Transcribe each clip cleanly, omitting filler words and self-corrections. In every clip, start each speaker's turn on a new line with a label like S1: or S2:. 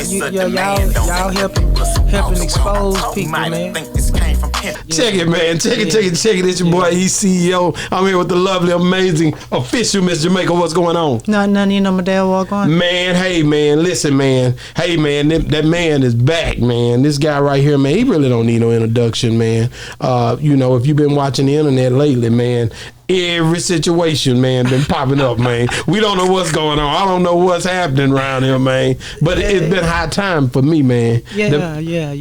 S1: y'all helping expose people, man.
S2: Check it, man. Check it. It's your boy. He's CEO. I'm here with the lovely, amazing, official Miss Jamaica. What's going on?
S1: None. You know my dad walk on.
S2: Man, hey, man. Listen, man. Hey, man. That man is back, man. This guy right here, man. He really don't need no introduction, man. If you've been watching the internet lately, man. Every situation, man, been popping up, man. We don't know what's going on. I don't know what's happening around here, man. But it's been high time for me, man.
S1: Yeah.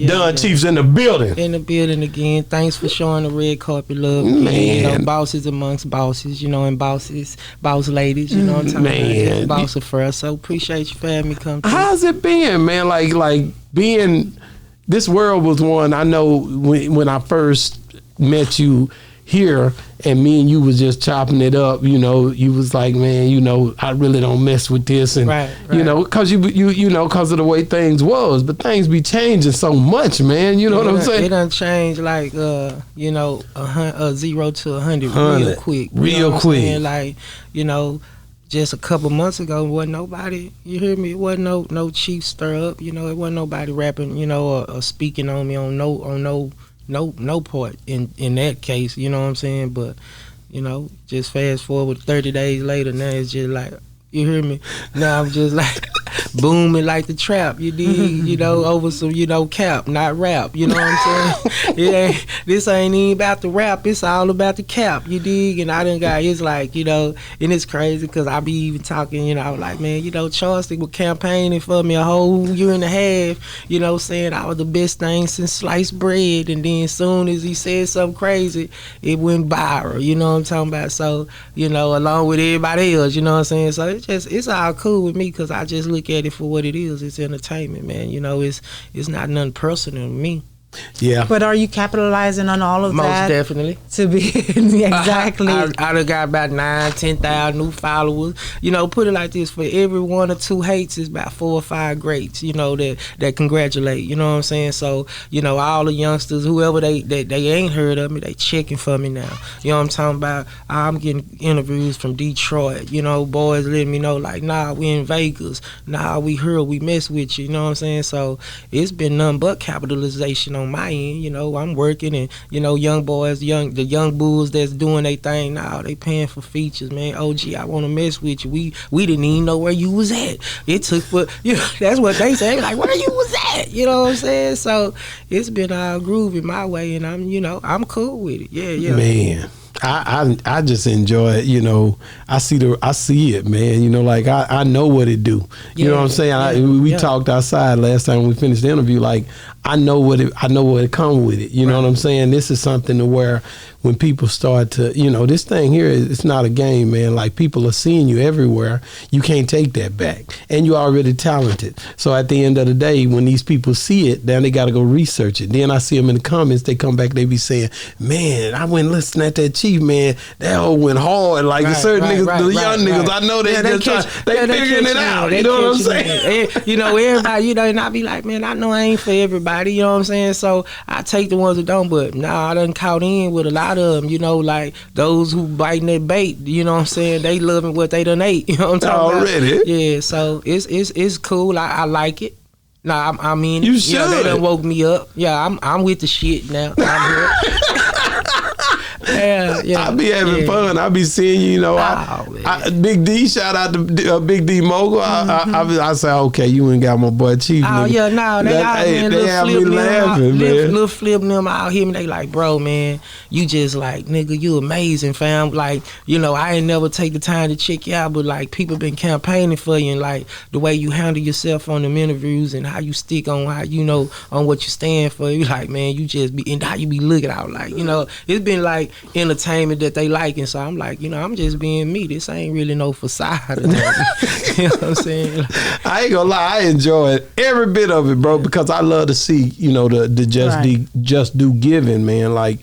S2: Dunn Chief's in the building.
S1: In the building again. Thanks for showing the red carpet love again.
S2: Man.
S1: Bosses amongst bosses, and boss ladies, what I'm talking
S2: man.
S1: about. Boss for us. So appreciate you for having me come through.
S2: How's it been, man? Like being, this world was one, I know when I first met you here, and me and you was just chopping it up, you was like, man, I really don't mess with this, and
S1: right.
S2: because because of the way things was, but things be changing so much, man. You know what I'm saying?
S1: It done changed like 0 to 100 real quick.
S2: Real quick.
S1: Like, just a couple months ago, wasn't nobody, you hear me? It wasn't no chief stir up, it wasn't nobody rapping, or speaking on me on no part in that case, you know what I'm saying? But, just fast forward 30 days later, now it's just like, you hear me? Now I'm just like booming like the trap, you dig? Over some, cap, not rap, you know what I'm saying? This ain't even about the rap, it's all about the cap, you dig? And I done got, it's like, and it's crazy because I be even talking, like, man, Charleston was campaigning for me a whole year and a half, saying I was the best thing since sliced bread, and then as soon as he said something crazy, it went viral, you know what I'm talking about? So, along with everybody else, you know what I'm saying? So it's all cool with me because I just look at it for what it is. It's entertainment, man. It's not nothing personal to me.
S2: Yeah.
S3: But are you capitalizing on all of
S1: Most
S3: that?
S1: Most definitely.
S3: To be exactly.
S1: I done got about 9,000-10,000 new followers. Put it like this: for every 1 or 2 hates, it's about 4 or 5 greats. That congratulate. You know what I'm saying? So all the youngsters, whoever they ain't heard of me, they checking for me now. You know what I'm talking about? I'm getting interviews from Detroit. Boys letting me know like, nah, we in Vegas. Nah, we here. We mess with you. You know what I'm saying? So it's been nothing but capitalization on my end. I'm working, and young boys, the young bulls that's doing their thing now, they paying for features, man. OG, I want to mess with you. We didn't even know where you was at. It took for that's what they say, like, where you was at, you know what I'm saying? So it's been all groovy my way, and I'm cool with it. Yeah.
S2: Man, I just enjoy it, I see it, man, like I know what it do. You know what I'm saying? We talked outside last time we finished the interview, like I know what it come with it. You know what I'm saying? This is something to where when people start to, this thing here, it's not a game, man. Like, people are seeing you everywhere. You can't take that back. And you're already talented. So at the end of the day, when these people see it, then they got to go research it. Then I see them in the comments, they come back, they be saying, man, I went listening at that Chief, man. That whole went hard. Like, certain niggas, the young niggas, I know they figuring it out. You know what I'm saying?
S1: Everybody, and I be like, man, I know I ain't for everybody. You know what I'm saying? So I take the ones that don't, but I done caught in with a lot of them, like those who biting that bait, you know what I'm saying? They loving what they done ate, you know what I'm talking
S2: already
S1: about? Yeah, so it's cool. I like it. Nah, I mean,
S2: you should.
S1: They done woke me up. Yeah, I'm with the shit now. I'm here. Yeah.
S2: I be having fun. I be seeing you, Big D, shout out to Big D Mogul. I say, okay, you ain't got my boy Chief.
S1: Oh,
S2: nigga.
S1: yeah, no, they
S2: have me laughing, man.
S1: Little flip them out here, and they like, bro, man, you just like, nigga, you amazing, fam. Like, I ain't never take the time to check you out, but like, people been campaigning for you, and like, the way you handle yourself on them interviews and how you stick on how, on what you stand for. You like, man, you just be, and how you be looking out, like, it's been like entertainment that they like, and so I'm like, I'm just being me. This ain't really no facade. You know what I'm saying?
S2: I ain't gonna lie, I enjoy it, every bit of it, bro, because I love to see, the just do giving, man. Like,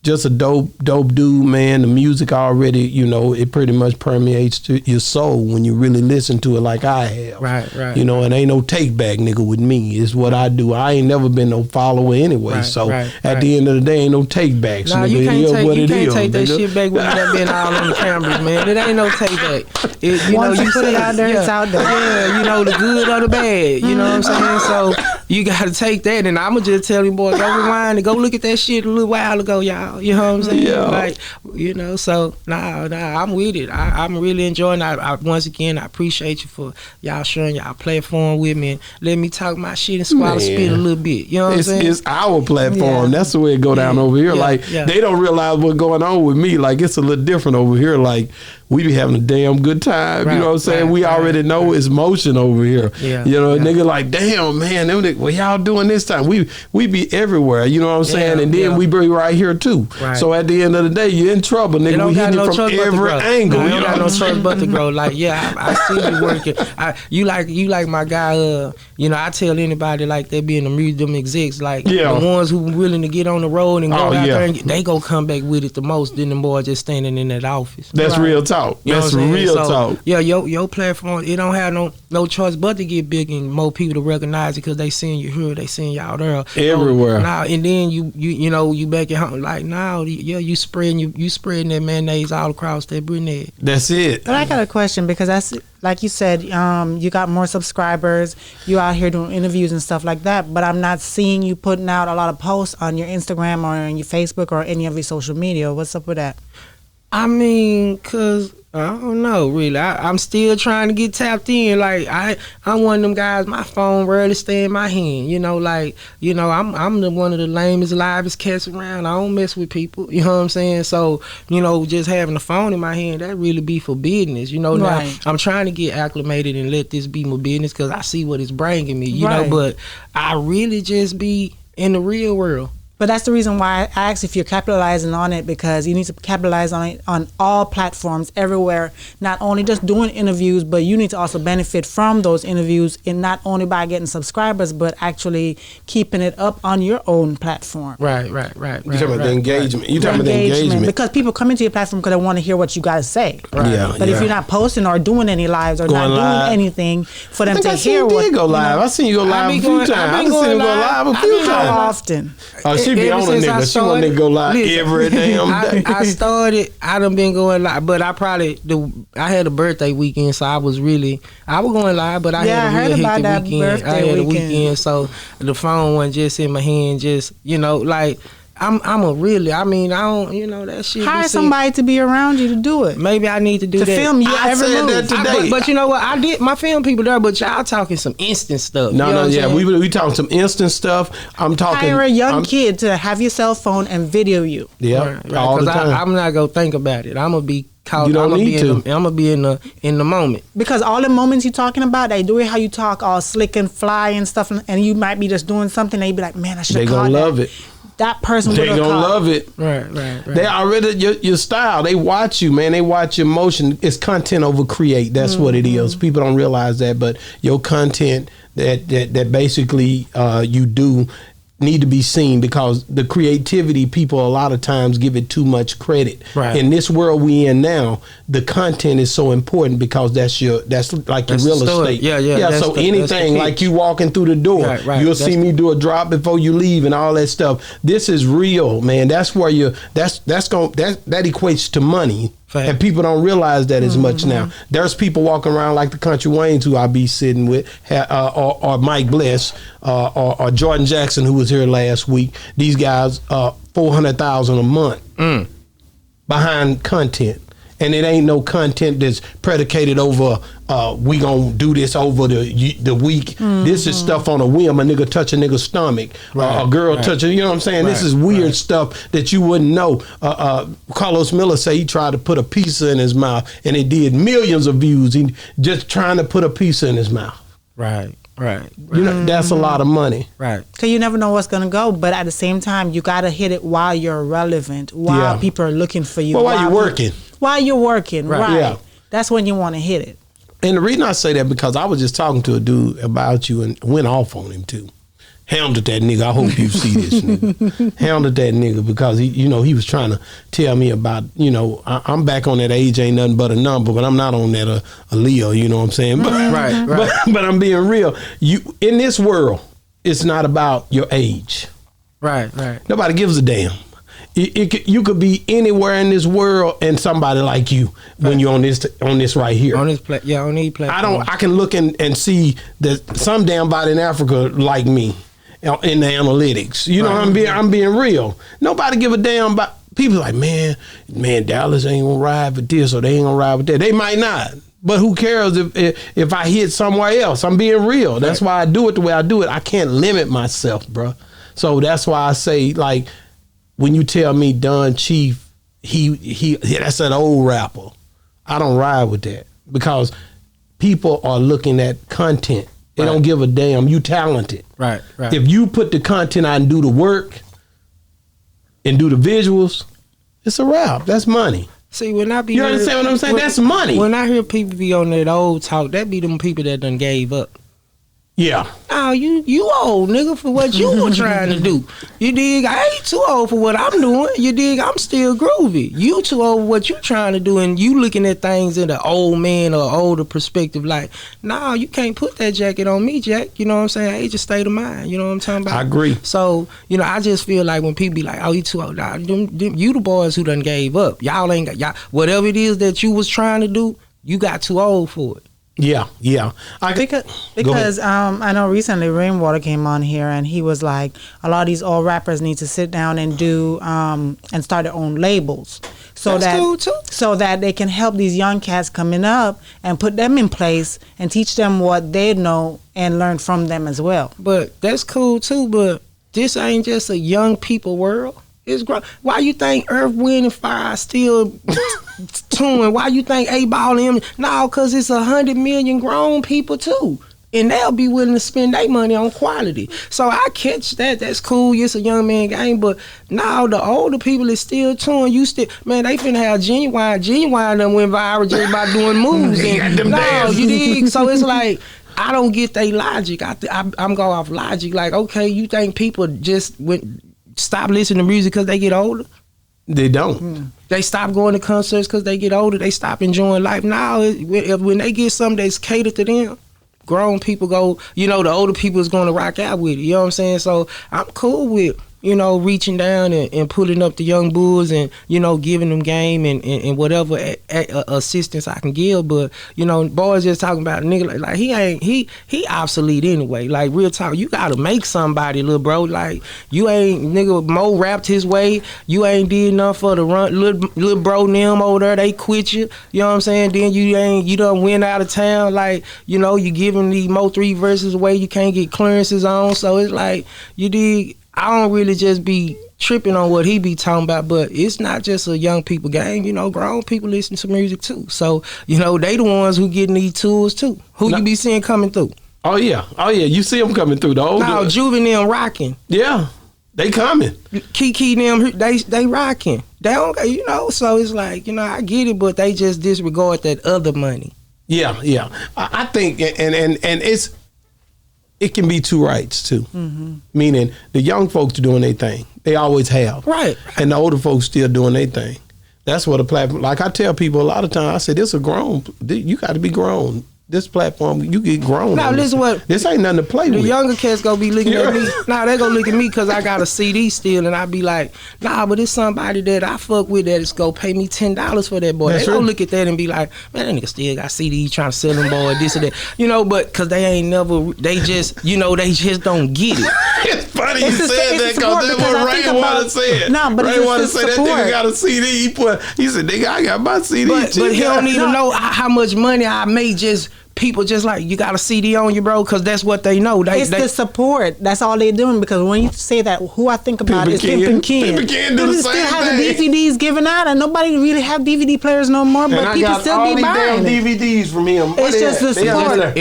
S2: just a dope dude, man. The music already, you know, it pretty much permeates to your soul when you really listen to it like I have.
S1: Right.
S2: You know, and ain't no take back, nigga, with me. It's what I do. I ain't never been no follower anyway. So at the end of the day, ain't no take backs.
S1: Nah,
S2: nigga.
S1: you can't take that
S2: nigga.
S1: shit back when you done been all on the cameras, man. It ain't no take back.
S3: Once you put it out there, it's out there.
S1: Yeah, you know, the good or the bad. You know what I'm saying? So you gotta take that, and I'ma just tell you, boy, go rewind and go look at that shit a little while ago, y'all. You know what I'm saying?
S2: Yeah.
S1: Like, you know, so nah, I'm with it. I'm really enjoying it. Once again, I appreciate you for y'all sharing y'all platform with me and let me talk my shit and squalor spit a little bit. You know what I'm saying?
S2: It's our platform. That's the way it go down over here. They don't realize what's going on with me. Like, it's a little different over here. Like, we be having a damn good time. You know what I'm saying? We already know it's motion over here. You know, nigga like, damn, man, what y'all doing this time? We be everywhere. You know what I'm saying? And then we be right here too. So at the end of the day, you're in trouble, nigga. We hitting it from every angle.
S1: You got no choice but to grow. Like, I see you working. You like my guy. You know, I tell anybody like they be in the music, them execs, like the ones who willing to get on the road and go out there, and they go come back with it the most than the boy just standing in that office.
S2: That's real talk. That's real talk.
S1: Yeah, your platform, it don't have no choice but to get big and more people to recognize it because they seeing you here, they seeing y'all there
S2: everywhere.
S1: Now and then you know you back at home like now you spreading that mayonnaise all across that brunette.
S2: That's it.
S3: But I got a question because that's like you said, you got more subscribers, you out here doing interviews and stuff like that, but I'm not seeing you putting out a lot of posts on your Instagram or on your Facebook or any of your social media. What's up with that?
S1: I mean, cause I don't know, really. I'm still trying to get tapped in. Like I'm one of them guys. My phone rarely stay in my hand. You know, like I'm one of the lamest, livest cats around. I don't mess with people. You know what I'm saying? So just having the phone in my hand, that really be for business. You know, now I'm trying to get acclimated and let this be my business because I see what it's bringing me. You know, but I really just be in the real world.
S3: But that's the reason why I asked if you're capitalizing on it, because you need to capitalize on it on all platforms, everywhere. Not only just doing interviews, but you need to also benefit from those interviews, and not only by getting subscribers, but actually keeping it up on your own platform.
S1: Right.
S2: You talking about the engagement. You talking about the engagement.
S3: Because people come into your platform because they want to hear what you got to say.
S2: Right. Yeah.
S3: But if you're not posting or doing any lives or not doing anything for them to hear what...
S2: I go live. I seen you go live a few times. I seen you go live a few times.
S3: How often?
S2: She be on a nigga. She want to go live every damn day.
S1: I done been going live, but I had a birthday weekend, so I was going live, but I had a real hectic weekend. I had a weekend, so the phone wasn't just in my hand, just, like, I don't, that shit.
S3: Hire somebody to be around you to do it.
S1: Maybe I need to do that.
S3: To film you every move.
S2: That today.
S1: But you know what? I did my film people there, but y'all talking some instant stuff.
S2: We talking some instant stuff. I'm talking.
S3: Hire a young kid to have your cell phone and video you.
S2: Yeah, all the time.
S1: I'm not gonna think about it. I'm gonna be caught.
S2: You don't need to.
S1: I'm gonna be in the moment.
S3: Because all the moments you're talking about, they do it how you talk, all slick and fly and stuff, and you might be just doing something, and you be like, man, I should have caught that.
S2: They gonna love it.
S3: That person
S2: they gonna love it.
S1: Right.
S2: They already your style. They watch you, man. They watch your motion. It's content over create. That's what it is. People don't realize that, but your content that basically you do need to be seen, because the creativity, people a lot of times give it too much credit.
S1: Right.
S2: In this world we in now, the content is so important, because that's like your real estate.
S1: Yeah.
S2: So anything like you walking through the door, you'll see me do a drop before you leave and all that stuff. This is real, man. That's where that equates to money. Fact. And people don't realize that as much now. There's people walking around like the Country Waynes, who I be sitting with, or Mike Bliss, or Jordan Jackson, who was here last week. These guys, $400,000 a month behind content. And it ain't no content that's predicated over we gonna do this over the week. This is stuff on a whim. A nigga touch a nigga's stomach, a girl touch it. You know what I'm saying? This is weird stuff that you wouldn't know. Carlos Miller say he tried to put a pizza in his mouth, and it did millions of views. He just trying to put a pizza in his mouth.
S1: Right.
S2: You know, that's a lot of money.
S1: Right.
S3: Because you never know what's going to go. But at the same time, you got to hit it while you're relevant, while people are looking for you.
S2: Well, while you're working.
S3: While you're working, right.
S2: Yeah.
S3: That's when you want to hit it.
S2: And the reason I say that, because I was just talking to a dude about you and went off on him too. Hounded that nigga. I hope you see this nigga. Hounded that nigga because he was trying to tell me about, I'm back on that age ain't nothing but a number, but I'm not on that a Leo, you know what I'm saying? But,
S1: right.
S2: But I'm being real. You in this world, it's not about your age.
S1: Right.
S2: Nobody gives a damn. You could be anywhere in this world and somebody like you when you're on this right here.
S1: On this on these platforms.
S2: I can look and see that some damn body in Africa like me in the analytics. You know, I'm being real. Nobody give a damn about people like, man, Dallas ain't gonna ride with this or they ain't gonna ride with that. They might not. But who cares if I hit somewhere else? I'm being real. That's why I do it the way I do it. I can't limit myself, bro. So that's why I say, like, when you tell me Don Chief, he that's an old rapper. I don't ride with that because people are looking at content. They don't give a damn. You talented. Right. If you put the content out and do the work and do the visuals, it's a rap. That's money.
S1: See, when I be
S2: you understand what I'm saying? That's money.
S1: When I hear people be on that old talk, that be them people that done gave up.
S2: Yeah.
S1: Oh, you old nigga for what you were trying to do. You dig? I ain't too old for what I'm doing. You dig? I'm still groovy. You too old for what you trying to do, and you looking at things in the old man or older perspective. Like, nah, you can't put that jacket on me, Jack. You know what I'm saying? Age of state of mind. You know what I'm talking about?
S2: I agree.
S1: So, I just feel like when people be like, oh, you too old. Nah, you the boys who done gave up. Y'all ain't got y'all whatever it is that you was trying to do. You got too old for it.
S2: Yeah.
S3: Because I know recently Rainwater came on here and he was like, a lot of these old rappers need to sit down and do and start their own labels, so
S1: that's cool too.
S3: So that they can help these young cats coming up and put them in place and teach them what they know and learn from them as well.
S1: But that's cool too. But this ain't just a young people world. It's grown. Why you think Earth, Wind, and Fire still touring? Why you think A-Ball and them? No, because it's 100 million grown people too. And they'll be willing to spend their money on quality. So I catch that. That's cool. It's a young man game. But now the older people is still touring. You still, man, they finna have Genuine. Genuine done went viral just by doing moves. No, you dig? So it's like, I don't get their logic. I'm going off logic. Like, okay, you think people just stop listening to music because they get older?
S2: They don't.
S1: They stop going to concerts because they get older. They stop enjoying life. Now, when they get something that's catered to them, grown people go, the older people is going to rock out with it. You know what I'm saying? So I'm cool with, reaching down and pulling up the young bulls and, giving them game and whatever assistance I can give. But, boys just talking about a nigga like he obsolete anyway. Like, real talk, you got to make somebody, little bro. Like, you ain't, nigga, Mo rapped his way. You ain't did nothing for the run. Little bro them over there, they quit you. You know what I'm saying? Then you done went out of town. Like, you giving the MO3 verses away. You can't get clearances on. So it's like, you dig. I don't really just be tripping on what he be talking about, but it's not just a young people game. Grown people listen to music too. So, they the ones who getting these tools too. Who you be seeing coming through?
S2: Oh yeah. You see them coming through. The older.
S1: Now, Juvenile rocking.
S2: Yeah, they coming.
S1: Kiki them, they rocking. They don't, so it's like, I get it, but they just disregard that other money.
S2: Yeah. I think, and it can be two rights too. Mm-hmm. Meaning the young folks are doing their thing. They always have.
S1: Right.
S2: And the older folks still doing their thing. That's what a platform, like I tell people a lot of times, I say, this is grown. You got to be grown. This platform, you get grown.
S1: Now, listen what.
S2: This ain't nothing to play with.
S1: The younger cats gonna be looking at me. Nah, they gonna look at me because I got a CD still, and I be like, nah, but it's somebody that I fuck with that is gonna pay me $10 for that boy. That's they gonna look at that and be like, man, that nigga still got CDs trying to sell them, boy, this or that. But because they ain't never, they just, they just don't get it.
S2: It's funny you said that because that's what Rainwater said.
S3: No, but
S2: Rainwater said that nigga got a CD. He said, nigga, I got my CD.
S1: But he don't even know how much money I made just. People just like, you got a CD on you, bro, because that's what they know.
S3: It's the support. That's all they're doing. Because when you say that, who I think about is Pimpin' Ken.
S2: Pimpin' Ken do the same
S3: still have
S2: thing.
S3: the DVDs given out, and nobody really have DVD players no more. But people still be buying
S2: it. DVDs from him.
S3: It's just the support.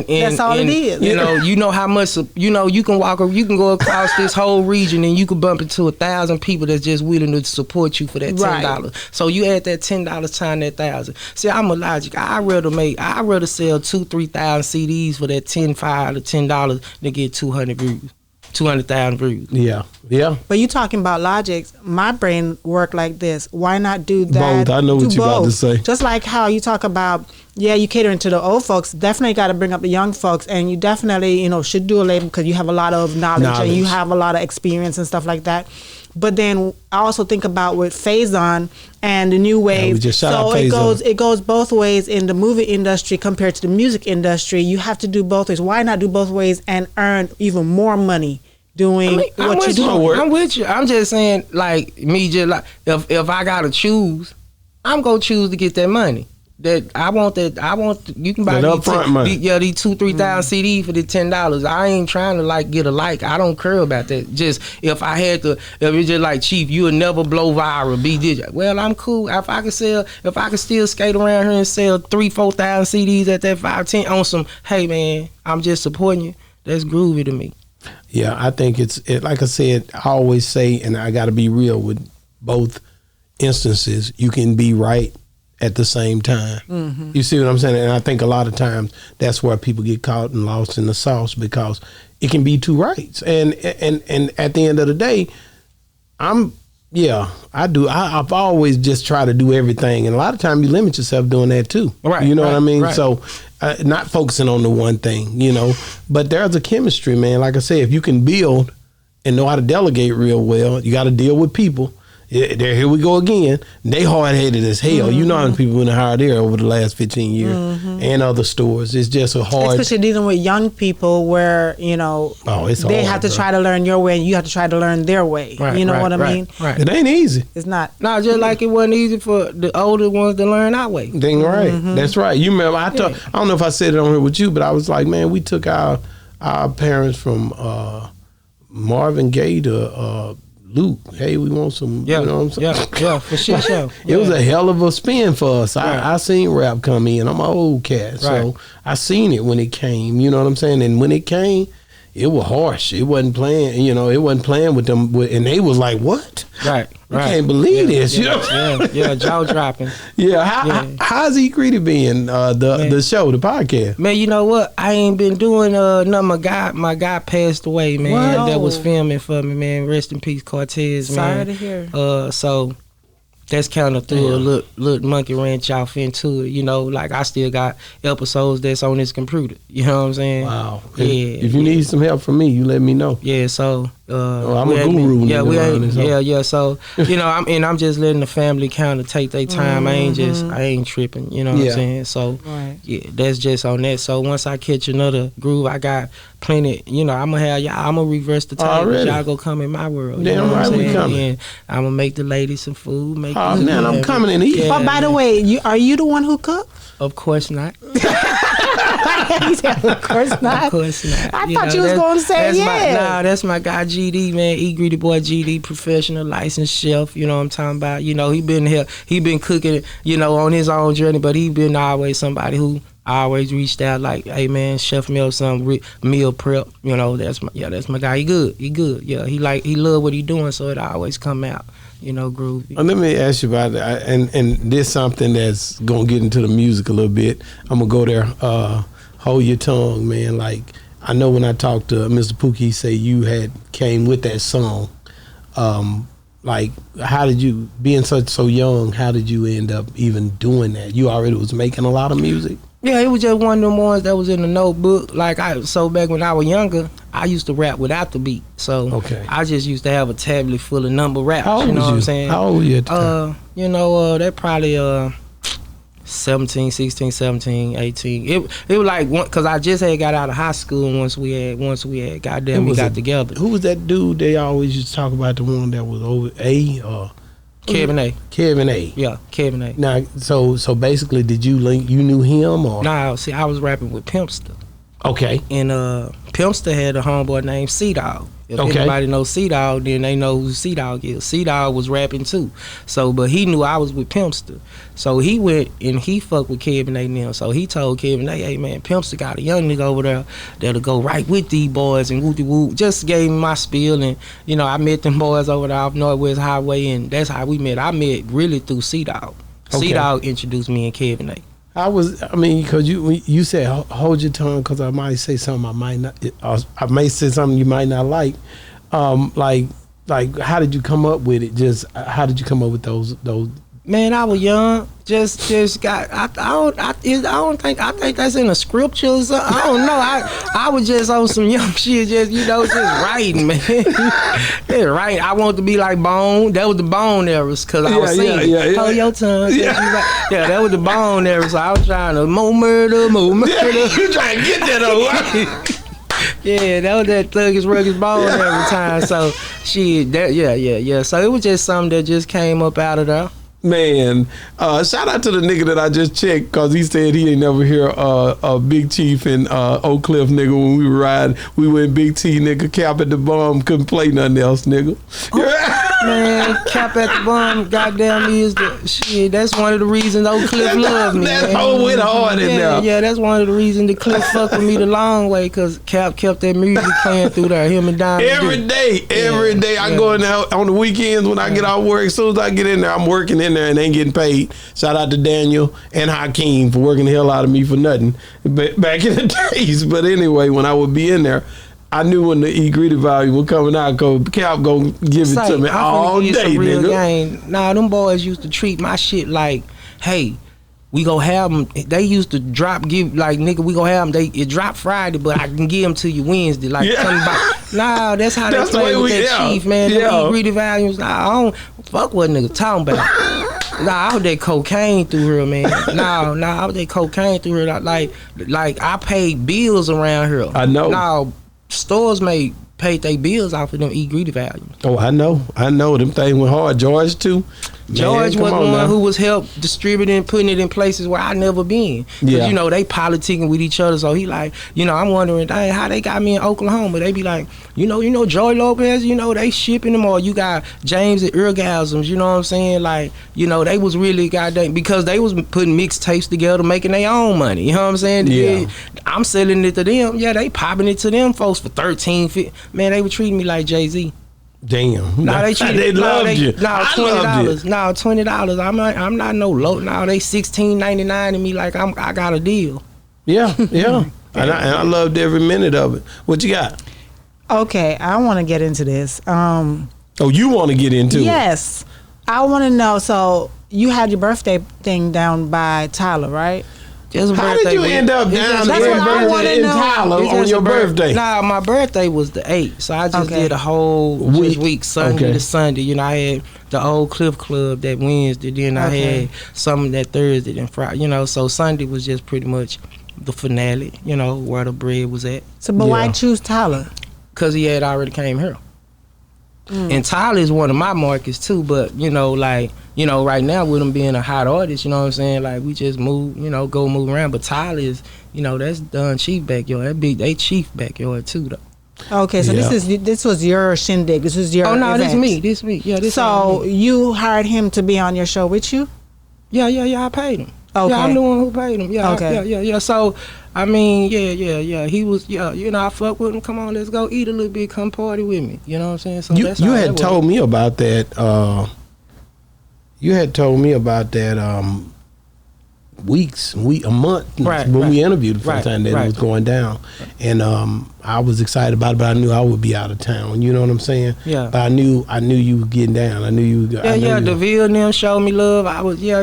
S3: That's all it is.
S1: You know how much. You can go across this whole region, and you can bump into 1,000 people that's just willing to support you for that $10. Right. So you add that $10 times that 1,000. See, I'm a logic. I'd rather sell 2,000-3,000 CDs for that $10 to $10 to get 200 views. 200,000 views.
S2: Yeah, yeah.
S3: But you talking about logics, my brain work like this. Why not do that?
S2: Both. I know what you're about to say.
S3: Just like how you talk about, you catering to the old folks, definitely got to bring up the young folks, and you definitely, should do a label because you have a lot of knowledge and you have a lot of experience and stuff like that. But then I also think about with Faison and the new wave.
S2: We just shout
S3: so
S2: out
S3: it goes both ways in the movie industry compared to the music industry. You have to do both ways. Why not do both ways and earn even more money doing what you do?
S1: I'm with you. I'm just saying, like me, just like if I gotta choose, I'm gonna choose to get that money. I want. You can buy these 2,000-3,000 CD for the $10. I ain't trying to like get a like. I don't care about that. Just if I had to, if it's just like Chief, you'll never blow viral. Be digital. Well, I'm cool. If I can still skate around here and sell 3,000-4,000 CDs at that 5-10 on some. Hey man, I'm just supporting you. That's groovy to me.
S2: Yeah, I think it's like I said. I always say, and I got to be real with both instances. You can be right at the same time. Mm-hmm. You see what I'm saying? And I think a lot of times that's where people get caught and lost in the sauce, because it can be two rights. And at the end of the day, I've always just tried to do everything. And a lot of times you limit yourself doing that too.
S1: Right.
S2: You know what I mean?
S1: Right.
S2: So not focusing on the one thing, but there's a chemistry, man. Like I say, if you can build and know how to delegate real well, you got to deal with people. Here we go again. They hard-headed as hell. Mm-hmm. You know how many people been hired there over the last 15 years and other stores. It's just a hard...
S3: Especially dealing with young people where, they have to try to learn your way and you have to try to learn their way.
S1: Right,
S3: you know what I mean?
S2: Right. It ain't easy.
S3: It's not.
S1: No, just like it wasn't easy for the older ones to learn our way.
S2: Dang right. Mm-hmm. That's right. You remember, I don't know if I said it on here with you, but I was like, man, we took our parents from Marvin Gaye to... Luke, hey, we want some, you know what I'm saying?
S1: Yeah, for sure.
S2: It was a hell of a spin for us. I seen rap come in. I'm an old cat, so I seen it when it came, you know what I'm saying? And when it came, it was harsh. It wasn't playing, it wasn't playing with them. And they was like, what?
S1: Right.
S2: I can't believe this.
S1: Jaw dropping.
S2: How's E. Greedy being, the show, the podcast?
S1: Man, you know what? I ain't been doing nothing. My guy passed away, man.
S3: Whoa.
S1: That was filming for me, man. Rest in peace, Cortez, man.
S3: Sorry to hear.
S1: So that's kind of threw a little monkey wrench off into it, like I still got episodes that's on this computer. You know what I'm saying?
S2: Wow. If you need some help from me, you let me know.
S1: Yeah, so
S2: I'm a guru.
S1: So I'm just letting the family kind of take their time. I ain't tripping. You know what I'm saying? So that's just on that. So once I catch another groove, I got plenty. I'm gonna have y'all. I'm gonna reverse the tables. Y'all go come in my world.
S2: Damn right, we coming.
S1: And I'm gonna make the ladies some food.
S2: I'm coming in here.
S3: But by the way, are you the one who cooked?
S1: Of course not.
S3: He said, of course not.
S1: Of course not.
S3: I thought you was going to say
S1: that's my guy GD, man. E Greedy Boy GD, professional licensed chef. You know what I'm talking about? He been here. He been cooking, on his own journey, but he been always somebody who always reached out like, hey man, chef me up some meal prep. That's my guy. He good. Yeah, he love what he doing, so it always come out. Groovy.
S2: Let me ask you about that, and this something that's gonna get into the music a little bit. I'm gonna go there. Hold your tongue, man. Like I know when I talked to Mr. Pookie, he say you had came with that song. Like how did you, being so young, how did you end up even doing that? You already was making a lot of music.
S1: Yeah, it was just one of them ones that was in the notebook. Like so back when I was younger, I used to rap without the beat. So I just used to have a tablet full of number raps.
S2: How old
S1: you know
S2: was
S1: what
S2: you?
S1: I'm saying?
S2: How old were you at the time?
S1: That probably 17, 16, 17, 18. It was like because I just had got out of high school and once we had we got together.
S2: Who was that dude they always used to talk about, the one that was over
S1: Kevin A.
S2: Kevin A.
S1: Yeah, Kevin A.
S2: Now, so basically, did you knew him or?
S1: Nah, see, I was rapping with Pimpster.
S2: Okay.
S1: And Pimpster had a homeboy named C-Dog. If anybody knows C-Dog, then they know who C-Dog is. C-Dog was rapping too. So, but he knew I was with Pimpster. So he went and he fucked with Kevin A. now. So he told Kevin A, hey man, Pimpster got a young nigga over there that'll go right with these boys and woo-de-woo. Just gave him my spiel and, I met them boys over there off Northwest Highway and that's how we met. I met really through C-Dog. C-Dog introduced me and Kevin A.
S2: I mean, because you said hold your tongue because I might say something I may say something you might not like. Like how did you come up with it? Just how did you come up with those?
S1: Man, I was young. Just got. I think that's in the scriptures. I don't know. I was just on some young shit. Just just writing, man. Yeah, right. I wanted to be like Bone. That was the Bone eras because I was singing. Hold your tongue. Yeah, that was the Bone era. So I was trying to more murder.
S2: You trying to get that over?
S1: Yeah, that was that Thuggish Rugged Bone every time. So So it was just something that just came up out of there.
S2: Man, shout out to the nigga that I just checked because he said he ain't never hear Big Chief and Oak Cliff nigga when we were riding. We went Big T nigga, Cap at the Bum, couldn't play nothing else, nigga.
S1: Man, Cap at the Bum, goddamn is the shit. That's one of the reasons Oak Cliff loved me.
S2: That whole went hard in there.
S1: Yeah, that's one of the reasons the Cliff fucked with me the long way because Cap kept that music playing through there. Him and Don.
S2: Every day I go in there on the weekends when I get out of work. As soon as I get in there, I'm working in there and ain't getting paid. Shout out to Daniel and Hakeem for working the hell out of me for nothing back in the days. But anyway, when I would be in there, I knew when the E-Greedy volume was coming out because Cap gonna give it to me all day, nigga.
S1: Nah, them boys used to treat my shit like, hey, we go have them. They used to nigga, we go have them. It drop Friday, but I can give them to you Wednesday. Like, nah, that's how they play with that Chief, man. Them E-Greedy volumes, nah, I don't fuck what nigga talking about. Nah, I was that cocaine through here, man. Nah, I was that cocaine through here. Like I paid bills around here.
S2: I know.
S1: Now, stores paid their bills off of them E-Greedy volumes.
S2: Oh, I know. Them things went hard. George too.
S1: George was the one who was helped distributing and putting it in places where I never been. Because, they politicking with each other. So he like, I'm wondering, dang, how they got me in Oklahoma. They be like, Joy Lopez, they shipping them. Or you got James at Eargasms, you know what I'm saying? Like, they was really goddamn, because they was putting mixtapes together, making their own money. You know what I'm saying? Yeah. I'm selling it to them. Yeah, they popping it to them folks for $13.50. Man, they were treating me like Jay-Z.
S2: Damn.
S1: No,
S2: they loved you.
S1: No, $20. No, $20. I'm not no low. No, they $16.99 to me like I got a deal.
S2: Yeah. And I loved every minute of it. What you got?
S3: Okay, I want to get into this.
S2: You want to get into it?
S3: Yes. I want to know, so you had your birthday thing down by Tyler, right?
S2: How did you end up down in Tyler on your birthday?
S1: Nah, my birthday was the 8th, so I just did a whole week, Sunday to Sunday. I had the old Cliff Club that Wednesday, then I had some that Thursday and Friday. So Sunday was just pretty much the finale, where the bread was at.
S3: So, but why choose Tyler?
S1: Because he had already came here. And Tyler is one of my markets too, but right now with him being a hot artist, you know what I'm saying? Like we just move, go move around. But Tyler is, that's Don Chief backyard. They Chief backyard too though.
S3: Okay, so this was your shindig. This was your event.
S1: This me. Yeah, this.
S3: So you hired him to be on your show with you?
S1: Yeah. I paid him.
S3: Okay.
S1: Yeah, I'm the one who paid him. Yeah.
S3: Okay.
S1: Yeah. So I mean, yeah. He was, I fuck with him. Come on, let's go eat a little bit. Come party with me. You know what I'm saying? So
S2: you had told me about that. You had told me about that a month when we interviewed the first time that it was going down, and I was excited about it, but I knew I would be out of town. You know what I'm saying?
S1: Yeah.
S2: But I knew you were getting down. I knew you.
S1: DeVille and them showed me love. I was, it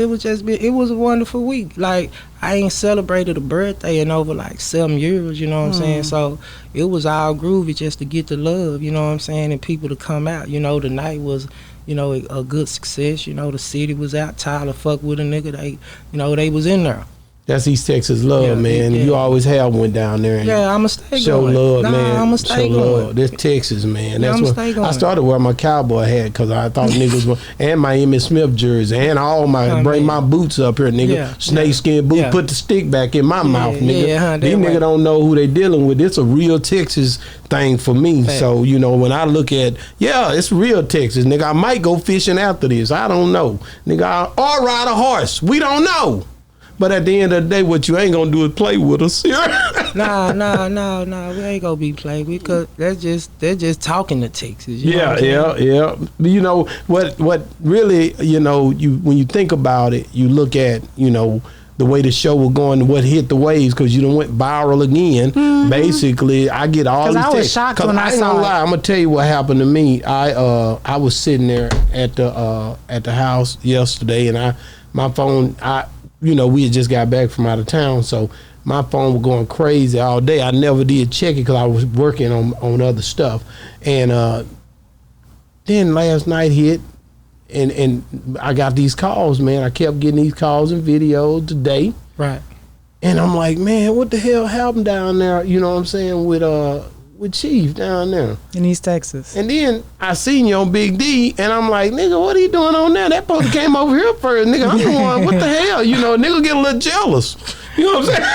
S1: was it was a wonderful week. Like I ain't celebrated a birthday in over like 7 years. You know what I'm saying? So it was all groovy just to get the love. You know what I'm saying? And people to come out. The night was, a good success. The city was out. Tyler fucked with a nigga. They was in there.
S2: That's East Texas love, man. You always have one down there. And
S1: I'ma stay
S2: show
S1: going.
S2: Love, man.
S1: I'ma stay
S2: show
S1: going.
S2: Love. This Texas, man. That's
S1: I'ma
S2: what
S1: stay going.
S2: I started wearing my cowboy hat because I thought niggas were, and my Emmitt Smith jersey, and all bring my boots up here, nigga. Snakeskin boots. Put the stick back in my mouth, nigga. These niggas don't know who they dealing with. It's a real Texas thing for me. Fact. So when I look at, it's real Texas, nigga. I might go fishing after this. I don't know, nigga. Or ride a horse. We don't know. But at the end of the day, what you ain't gonna do is play with us.
S1: Nah. We ain't gonna be played with because they're just talking to Texas.
S2: Yeah. What really, when you think about it, you look at, the way the show was going, what hit the waves, because you done went viral again. Basically, I get all these
S3: I was
S2: texts.
S3: shocked when I saw it.
S2: I'm gonna tell you what happened to me. I was sitting there at the house yesterday, and my phone, we had just got back from out of town, so my phone was going crazy all day. I never did check it because I was working on other stuff. And then last night hit, and I got these calls, man. I kept getting these calls and videos today.
S1: Right.
S2: And I'm like, man, what the hell happened down there, you know what I'm saying, with Chief down there.
S3: In East Texas.
S2: And then I seen you on Big D, and I'm like, nigga, what are you doing on there? That supposed to came over here first, nigga. I'm the one, what the hell? Nigga get a little jealous. You know what I'm saying?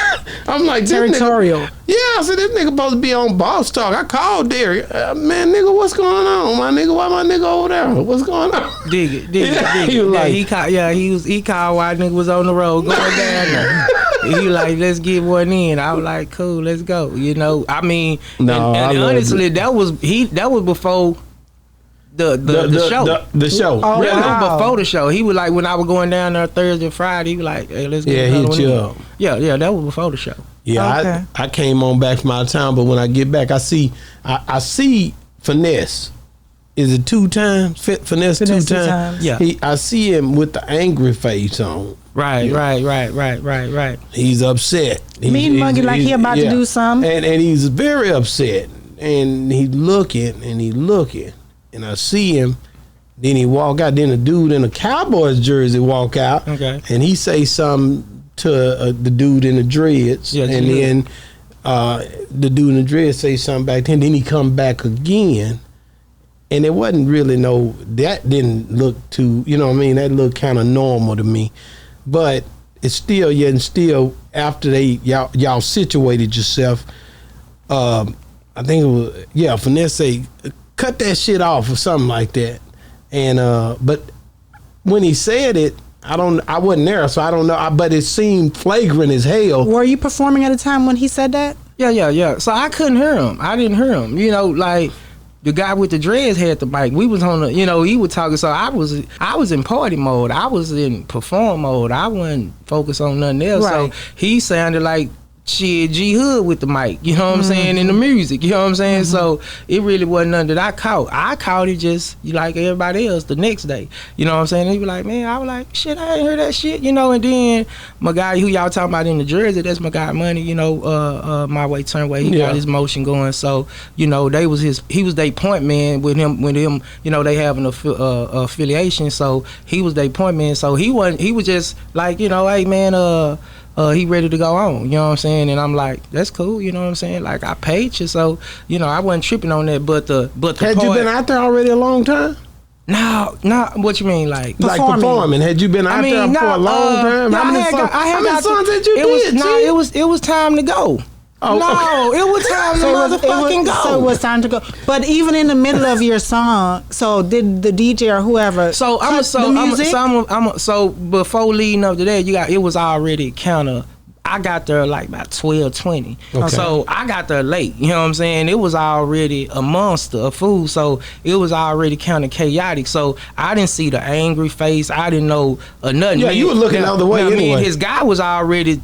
S2: I'm like,
S3: territorial.
S2: I said, this nigga supposed to be on Boss Talk. I called Derek. Man, nigga, what's going on, my nigga? Why my nigga over there? What's going on?
S1: Dig it.
S2: He was like,
S1: he called while nigga was on the road going down there. He like, let's get one in. I was like, cool, let's go. I mean, and honestly, that was before the show.
S2: The show.
S3: Oh,
S1: really,
S3: wow.
S1: before the show. He was like, when I was going down there Thursday, Friday, he was like, hey, let's get another one in. Yeah, that was before the show.
S2: Yeah,
S3: okay.
S2: I came on back from out of town, but when I get back, I see Finesse. Is it 2Tymes? Finesse 2Tymes?
S1: Yeah.
S2: I see him with the angry face on.
S1: Right.
S2: He's upset.
S3: Mean muggy, like he about to do something.
S2: And he's very upset. And he's looking. And I see him. Then he walk out. Then a dude in a Cowboys jersey walk out.
S1: Okay.
S2: And he say something to the dude in the dreads.
S1: Yeah,
S2: and then the dude in the dreads say something back. Then he come back again. And it wasn't really that didn't look too, you know what I mean? That looked kind of normal to me. But it's still after y'all situated yourself, I think it was, Finesse say, cut that shit off or something like that. And, but when he said it, I wasn't there, so I don't know, but it seemed flagrant as hell.
S3: Were you performing at a time when he said that?
S1: Yeah. So I couldn't hear him. I didn't hear him. Like, the guy with the dreads had the mic. We was on the, he was talking. So I was in party mode. I was in perform mode. I wasn't focused on nothing else.
S3: Right.
S1: So he sounded like shit G Hood with the mic. You know what I'm saying? In the music. You know what I'm saying? So it really wasn't nothing that I caught. I caught it just like everybody else the next day. You know what I'm saying? He was like, man, I was like, shit, I ain't heard that shit. And then my guy who y'all talking about in the jersey, that's my guy Money. My way, turn way. He got his motion going. So he was their point man with him. They having a affiliation. So he was their point man. So he was just like, hey man, he ready to go on, you know what I'm saying? And I'm like, that's cool, you know what I'm saying? Like, I paid you, so, I wasn't tripping on that, but the
S2: Had you been out there already a long time?
S1: No, what you mean, like?
S2: Like performing. Had you been out there for a long time? How many songs had you did?
S1: It was time to go. Oh, no, it was time to motherfucking go.
S3: So it was time to go. But even in the middle of your song, so did the DJ or whoever
S1: so before leading up to that, it was already kind of, I got there like about 12:20. Okay. So I got there late, you know what I'm saying? It was already a monster of food, so it was already kind of chaotic. So I didn't see the angry face. I didn't know nothing.
S2: Yeah, you were looking the other way anyway.
S1: His guy was already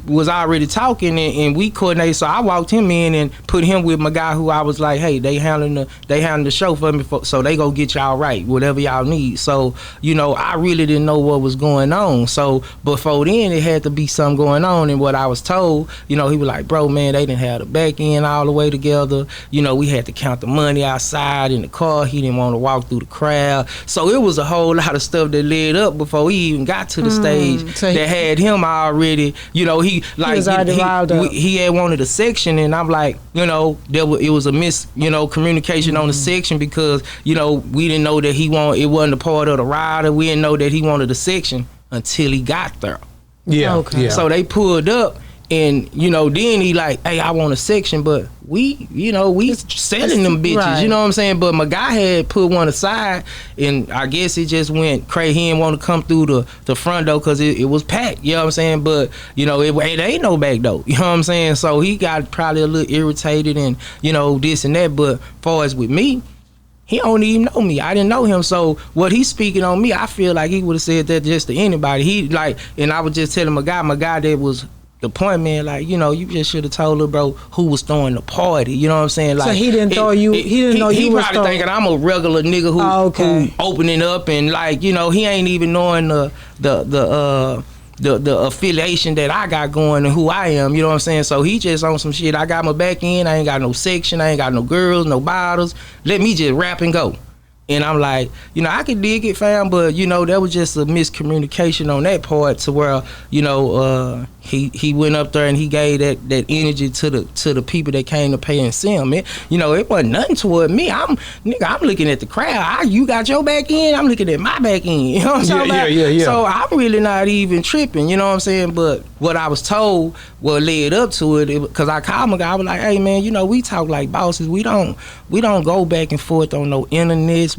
S1: talking, and we coordinated. So I walked him in and put him with my guy who I was like, hey, they handling the show for me, so they go get y'all right, whatever y'all need. So I really didn't know what was going on. So before then, it had to be something going on, and what I was told, he was like, bro, man, they didn't have the back end all the way together. We had to count the money outside in the car. He didn't want to walk through the crowd. So it was a whole lot of stuff that led up before he even got to the stage that had him already, he had wanted a section, and I'm like, it was a communication on the section because, we didn't know that it wasn't a part of the rider. We didn't know that he wanted a section until he got there.
S2: Yeah. Okay. Yeah.
S1: So they pulled up, and then he like, hey, I want a section, but we selling them bitches, right. You know what I'm saying? But my guy had put one aside, and I guess it just went crazy. He didn't want to come through the front door because it was packed, you know what I'm saying? But it ain't no back door, you know what I'm saying? So he got probably a little irritated and this and that. But far as with me, he don't even know me. I didn't know him. So what he's speaking on me, I feel like he would have said that just to anybody. He like, and I was just telling my guy that was the point, man, like, you know, you just should have told her, bro, who was throwing the party. You know what I'm saying? Like,
S3: so he didn't throw you. He didn't know you was
S1: probably thinking I'm a regular nigga who opening up, and like, you know, he ain't even knowing the affiliation that I got going and who I am. You know what I'm saying? So he just on some shit. I got my back end. I ain't got no section. I ain't got no girls, no bottles. Let me just rap and go. And I'm like, you know, I can dig it, fam, but, you know, that was just a miscommunication on that part to where, you know, he went up there and he gave that energy to the people that came to pay and see him. Man, you know, it wasn't nothing toward me. I'm looking at the crowd. You got your back end, I'm looking at my back end. You know what I'm talking about? Yeah. So I'm really not even tripping, you know what I'm saying? But what I was told, what led up to it, because I called my guy, I was like, hey man, you know, we talk like bosses. We don't go back and forth on no internets.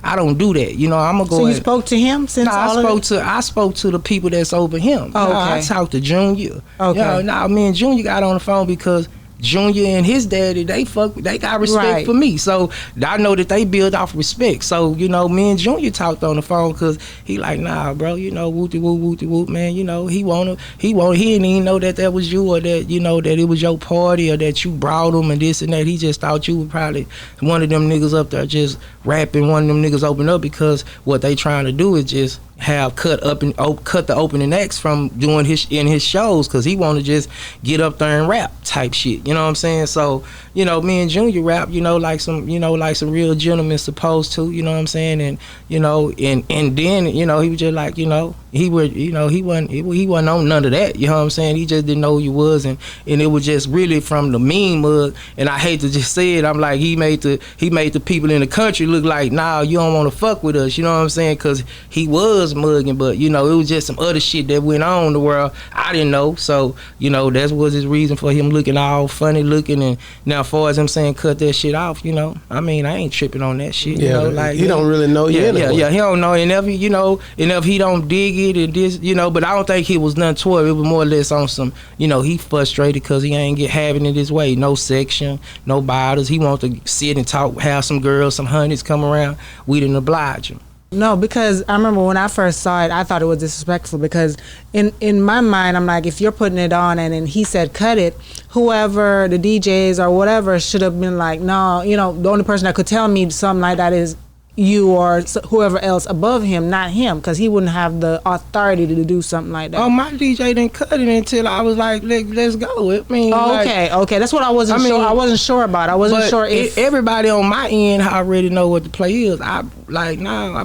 S1: I don't do that. You know, I'm gonna go.
S3: So you spoke to him since
S1: I spoke to the people that's over him.
S3: Oh, okay.
S1: I talked to Junior.
S3: Okay.
S1: You know, me and Junior got on the phone because Junior and his daddy, they got respect for me. So I know that they build off respect. So, you know, me and Junior talked on the phone because he like, nah, bro, you know, wooty whoop, man, you know, he didn't even know that was you, or that, you know, that it was your party, or that you brought him and this and that. He just thought you were probably one of them niggas up there just rapping, one of them niggas open up, because what they trying to do is just have cut the opening acts from doing his shows, because he want to just get up there and rap type shit. You know what I'm saying? So, you know, me and Junior rap, you know, like some real gentlemen supposed to. You know what I'm saying? And you know, and then, you know, he was just like, you know, he wasn't on none of that. You know what I'm saying? He just didn't know who you was, and it was just really from the mean mug. And I hate to just say it, I'm like, he made the people in the country look like, nah, you don't want to fuck with us. You know what I'm saying? Because he was mugging, but you know, it was just some other shit that went on in the world I didn't know. So, you know, that was his reason for him looking all funny looking. And now, as far as him saying cut that shit off, you know, I mean, I ain't tripping on that shit.
S2: Yeah,
S1: you know, like
S2: he don't really know you.
S1: Yeah, he don't know. And if he don't dig it and this, you know, but I don't think he was nothing toward it. It was more or less on some, you know, he frustrated because he ain't having it his way. No section, no bottles. He want to sit and talk, have some girls, some honeys come around. We didn't oblige him.
S3: No, because I remember when I first saw it, I thought it was disrespectful, because in my mind, I'm like, if you're putting it on and then he said cut it, whoever, the DJs or whatever, should have been like, no, you know, the only person that could tell me something like that is you or whoever else above him, not him, because he wouldn't have the authority to do something like that.
S1: Oh, my DJ didn't cut it until I was like, let's go. I mean,
S3: okay, that's what I wasn't sure. I wasn't sure about. I wasn't sure if
S1: everybody on my end already know what the play is. I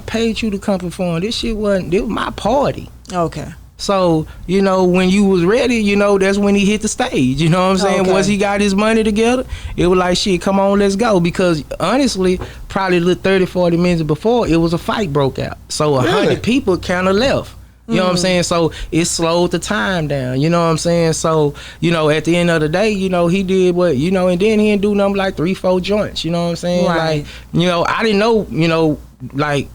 S1: paid you to come perform. This was my party.
S3: Okay.
S1: So, you know, when you was ready, you know, that's when he hit the stage. You know what I'm saying?
S3: Okay.
S1: Once he got his money together, it was like, shit, come on, let's go. Because honestly, probably 30, 40 minutes before, it was a fight broke out. So 100 people kind of left. You know what I'm saying? So it slowed the time down. You know what I'm saying? So, you know, at the end of the day, you know, he did what, you know, and then he didn't do nothing like 3-4 joints. You know what I'm saying?
S3: Right.
S1: Like, you know, I didn't know, you know, like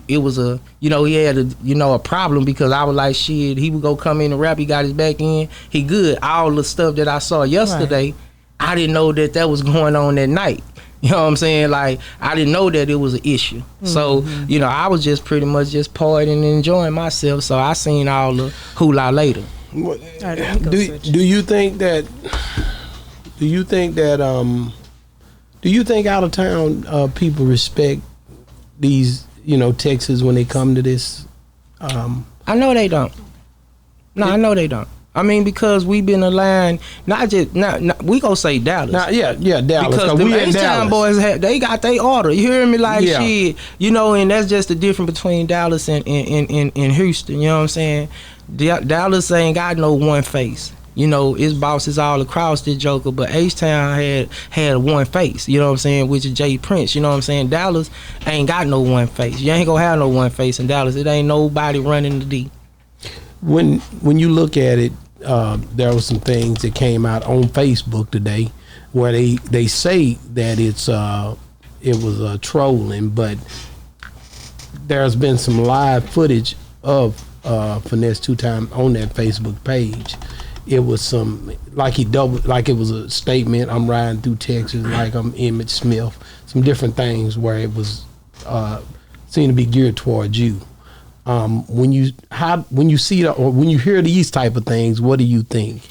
S1: it was a, you know, he had a problem, because I was like, shit, he would go come in and rap, he got his back in, he good. All the stuff that I saw yesterday, I didn't know that was going on that night. You know what I'm saying? Like, I didn't know that it was an issue. So, you know, I was just pretty much just partying and enjoying myself. So I seen all the hula later.
S2: Do you think out of town people respect these, you know, Texas when they come to this?
S1: I know they don't. No, I know they don't. I mean, because we've been aligned, we gonna say Dallas.
S2: Dallas.
S1: Because the H-Town boys, they got their order. You hear me? Like, shit, you know, and that's just the difference between Dallas and Houston. You know what I'm saying? Dallas ain't got no one face. You know, his bosses all across this joker, but H-Town had one face, you know what I'm saying, which is Jay Prince, you know what I'm saying? Dallas ain't got no one face. You ain't gonna have no one face in Dallas. It ain't nobody running the D.
S2: When you look at it, there were some things that came out on Facebook today where they say that it was trolling, but there's been some live footage of Finesse2Tymes on that Facebook page. it was some like he doubled, like it was a statement. I'm riding through Texas like I'm Emmett Smith. Some different things where it was seemed to be geared towards you. When you see that, or when you hear these type of things, what do you think?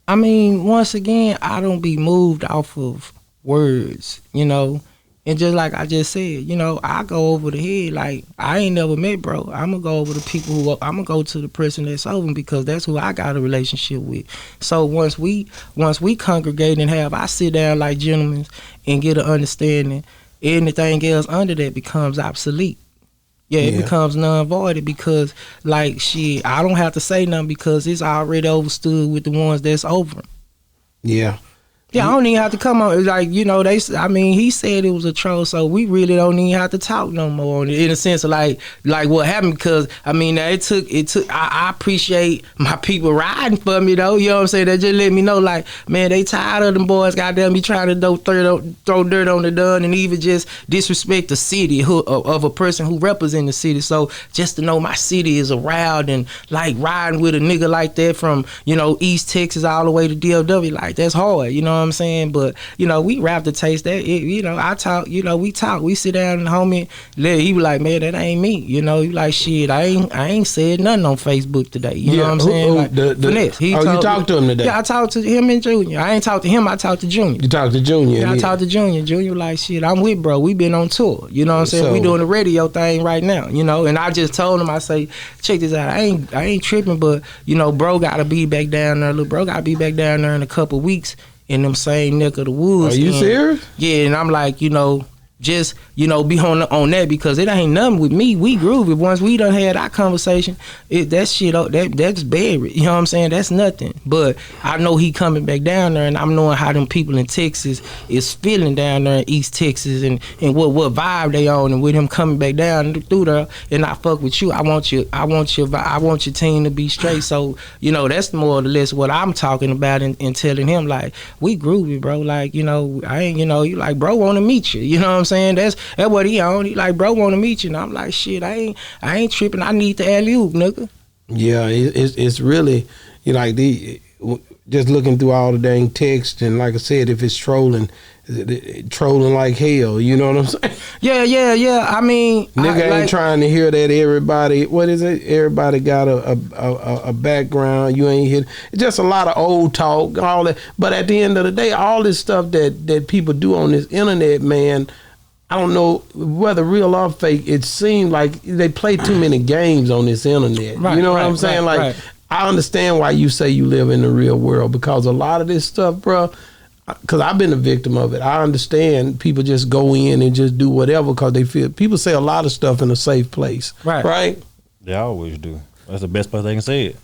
S1: I mean, once again, I don't be moved off of words, you know. And just like I just said, you know, I go over the head. Like, I ain't never met bro. I'm going to go over the people who, I'm going to go to the person that's over him because that's who I got a relationship with. So once we congregate and I sit down like gentlemen and get an understanding, anything else under that becomes obsolete. Yeah, it becomes non-voided because, like, shit, I don't have to say nothing because it's already overstood with the ones that's over him.
S2: Yeah.
S1: Yeah, I don't even have to come on. Like, you know, he said it was a troll, so we really don't even have to talk no more in a sense of like what happened because, I mean, it took, I appreciate my people riding for me though, you know what I'm saying? They just let me know like, man, they tired of them boys, goddamn, be trying to throw dirt on the dun and even just disrespect the city of a person who represents the city. So just to know my city is around and like riding with a nigga like that from, you know, East Texas all the way to DFW, like that's hard, you know what I'm saying? But, you know, we rap to taste that. You know, I talk, you know, we sit down and homie, he was like, man, that ain't me. You know, he like, shit, I ain't said nothing on Facebook today. You know what I'm saying? Like, Finesse.
S2: You talked to him today?
S1: Yeah, I talked to him and Junior. I ain't talked to him, I talked to Junior.
S2: You talked to Junior?
S1: Yeah, I talked to Junior. Junior like, shit, I'm with bro. We been on tour. You know what I'm saying? We doing the radio thing right now, you know? And I just told him, I say, check this out. I ain't tripping, but, you know, bro gotta be back down there. Little bro gotta be back down there in a couple weeks. In them same neck of the woods.
S2: Are you serious?
S1: Yeah, and I'm like, you know, just, you know, be on that because it ain't nothing with me. We groovy. Once we done had our conversation, that shit, that's buried. You know what I'm saying? That's nothing. But I know he coming back down there, and I'm knowing how them people in Texas is feeling down there in East Texas, and what vibe they on, and with him coming back down through there, and I fuck with you. I want your team to be straight. So, you know, that's more or less what I'm talking about and telling him like, we groovy, bro. Like, you know, I ain't, you know, you like, bro, want to meet you. You know what I'm saying? That's what he on. He like, bro, want to meet you. And I'm like, shit, I ain't tripping. I need the alley-oop, nigga.
S2: Yeah, it's really, you know, like just looking through all the dang text, and like I said, if it's trolling like hell, you know what I'm saying?
S1: Yeah. I mean,
S2: nigga ain't trying to hear that everybody, what is it? Everybody got a background. You ain't hear. It's just a lot of old talk, all that. But at the end of the day, all this stuff that people do on this internet, man, I don't know whether real or fake. It seems like they play too many games on this internet. Right, you know what I'm saying? Like, I understand why you say you live in the real world, because a lot of this stuff, bro, because I've been a victim of it. I understand people just go in and just do whatever because they feel. People say a lot of stuff in a safe place. Right?
S4: They always do. That's the best place they can say it.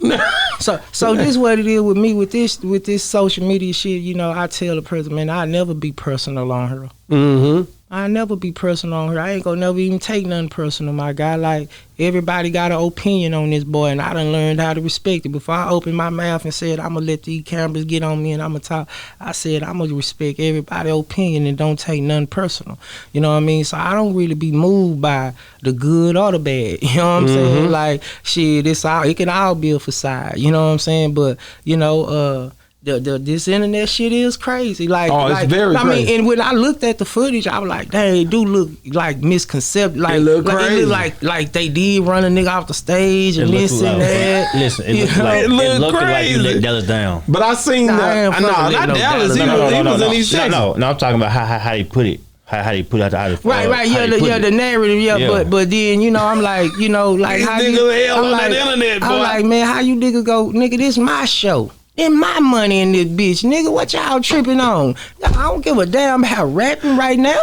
S1: So this is what it is with me with this social media shit. You know, I tell the person, man, I'll never be personal on her.
S2: Mm-hmm.
S1: I never be personal on her. I ain't gonna never even take nothing personal, my guy. Like, everybody got an opinion on this boy, and I done learned how to respect it. Before I opened my mouth and said, I'm gonna let these cameras get on me and I'm gonna talk, I said, I'm gonna respect everybody's opinion and don't take nothing personal. You know what I mean? So I don't really be moved by the good or the bad. You know what I'm saying? Like, shit, it can all be a facade. You know what I'm saying? But, you know, this internet shit is crazy. Like,
S2: it's very crazy.
S1: I mean, and when I looked at the footage, I was like, dang, it do look like misconception. Like,
S2: it look crazy.
S1: It look like they did run a nigga off the stage and this and that.
S4: Listen, it looked like you let Dallas down.
S2: But I seen that. No, not Dallas. He was in East Texas.
S4: No, I'm talking about how he put it. How they put out the
S1: the narrative, but then, you know, I'm like, you know, like, how you
S2: hell on that internet, boy.
S1: I'm like, man, how you nigga go, nigga, this my show. And my money in this bitch, nigga. What y'all tripping on? I don't give a damn about rapping right now.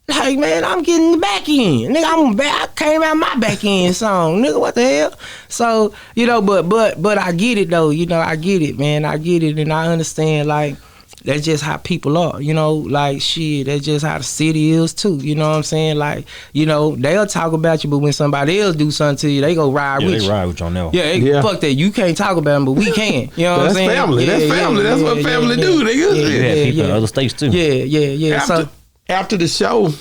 S1: Like, man, I'm getting the back end, nigga. I came out my back end song, nigga. What the hell? So, you know, but I get it though. You know, I get it, man. I get it, and I understand. Like, that's just how people are, you know, like, shit, that's just how the city is too, you know what I'm saying? Like, you know, they'll talk about you, but when somebody else do something to you, they go ride with you.
S4: They ride with you on that one.
S1: Yeah, fuck that. You can't talk about them, but we can. You know what I'm saying?
S2: Family. That's family. That's what family do, nigga.
S4: You had people in other states too.
S1: Yeah.
S2: After the show,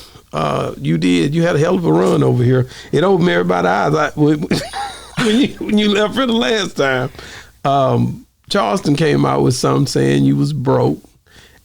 S2: you had a hell of a run over here. It opened everybody's eyes. When you left for the last time, Charleston came out with something saying you was broke.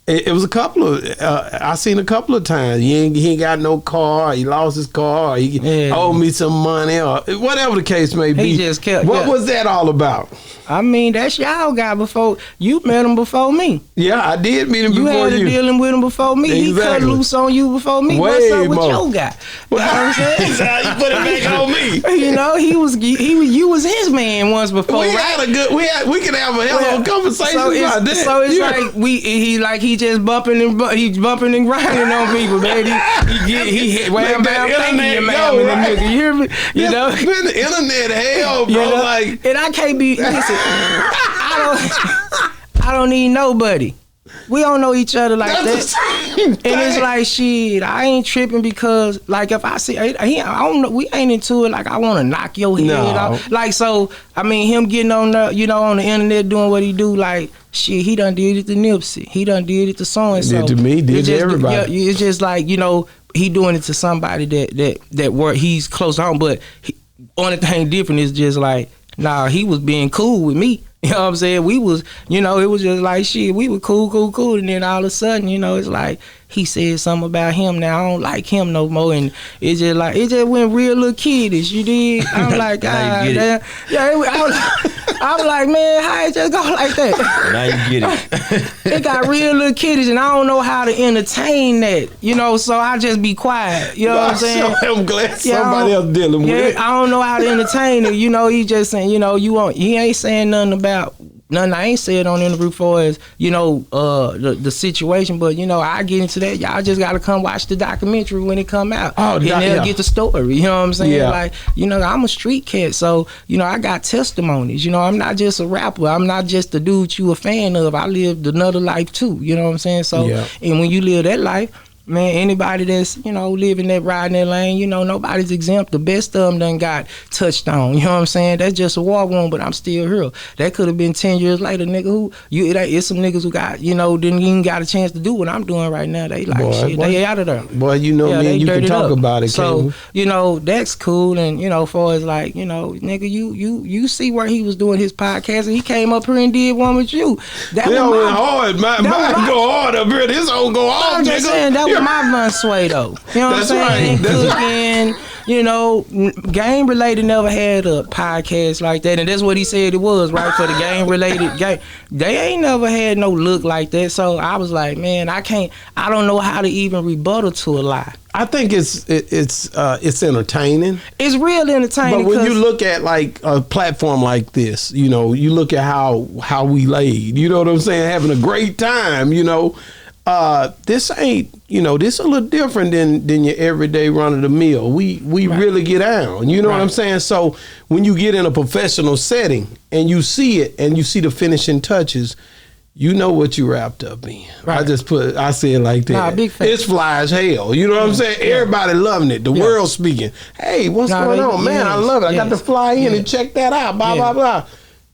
S2: It was a couple of, I seen a couple of times. He ain't got no car. He lost his car. He owed me some money or whatever the case may be.
S1: He just kept.
S2: What was that all about?
S1: I mean, that's y'all guy before. You met him before me.
S2: Yeah, I did meet him before you.
S1: You had to dealing with him before me.
S2: Exactly.
S1: He cut loose on you before me.
S2: Way
S1: What's up with
S2: more.
S1: your guy? You know what I'm saying?
S2: You put it back on me.
S1: You know, you was his man once before.
S2: We
S1: right?
S2: had a good. We could have a hell of a conversation about that.
S1: So it's like he just bumping and grinding on people, man. He wham bam thinking man. You hear me? You know,
S2: been the internet hell, bro.
S1: You know?
S2: Like,
S1: and I can't be. Listen, I don't need nobody. We don't know each other like that. And it's like, shit, I ain't tripping because, like, if I see, I don't know, we ain't into it like I want to knock your head off. Like, so, I mean, him getting on the, on the internet doing what he do, like, shit, he done did it to Nipsey. He done did it to so-and-so.
S2: Did to me, did to everybody.
S1: Yeah, it's just like, he doing it to somebody that work, he's close to home, but only thing different is just like, nah, he was being cool with me. You know what I'm saying? We was, it was just like, shit, we were cool. And then all of a sudden, it's like, he said something about him. Now I don't like him no more. And it just went real little kiddish. You did? I'm like, God damn. Yeah, I'm like, man, how it just go like that?
S4: Now you get it.
S1: It got real little kiddish, and I don't know how to entertain that. So I just be quiet. You know what I'm saying?
S2: I'm glad somebody else dealing with it.
S1: I don't know how to entertain it. He just saying, he ain't saying nothing about nothing I ain't said on the interview for is, the situation, but I get into that. Y'all just gotta come watch the documentary when it come out.
S2: Oh,
S1: and they'll get the story. You know what I'm saying?
S2: Yeah.
S1: Like, I'm a street cat, so I got testimonies. I'm not just a rapper. I'm not just the dude you a fan of. I lived another life too. You know what I'm saying? So and when you live that life, man, anybody that's, living that, riding that lane, nobody's exempt. The best of them done got touched on. You know what I'm saying? That's just a war wound, but I'm still here. That could have been 10 years later, nigga, it's some niggas who got, didn't even got a chance to do what I'm doing right now. They like, they out of there.
S2: Boy, man, you can talk about it,
S1: so, that's cool. And, far as like, nigga, you see where he was doing his podcast and he came up here and did one with you. That
S2: went hard. Mine go hard up here. This old go off,
S1: I'm just saying, that was my run sway though. You know what I'm saying?
S2: Right.
S1: Cooking, game related never had a podcast like that, and that's what he said it was, right? For the game related game, they ain't never had no look like that. So I was like, man, I don't know how to even rebuttal to a lie.
S2: I think it's entertaining.
S1: It's real entertaining.
S2: But when you look at like a platform like this, you look at how we laid. You know what I'm saying? Having a great time. This ain't, this a little different than your everyday run of the mill. We really get down. You know what I'm saying? So when you get in a professional setting and you see it and you see the finishing touches, you know what you wrapped up in. Right. I say it like that.
S1: Nah, big fan.
S2: It's fly as hell. You know what I'm saying? Yeah. Everybody loving it. The world speaking. Hey, what's going on, man? I love it. I got to fly in and check that out. Blah, blah, blah.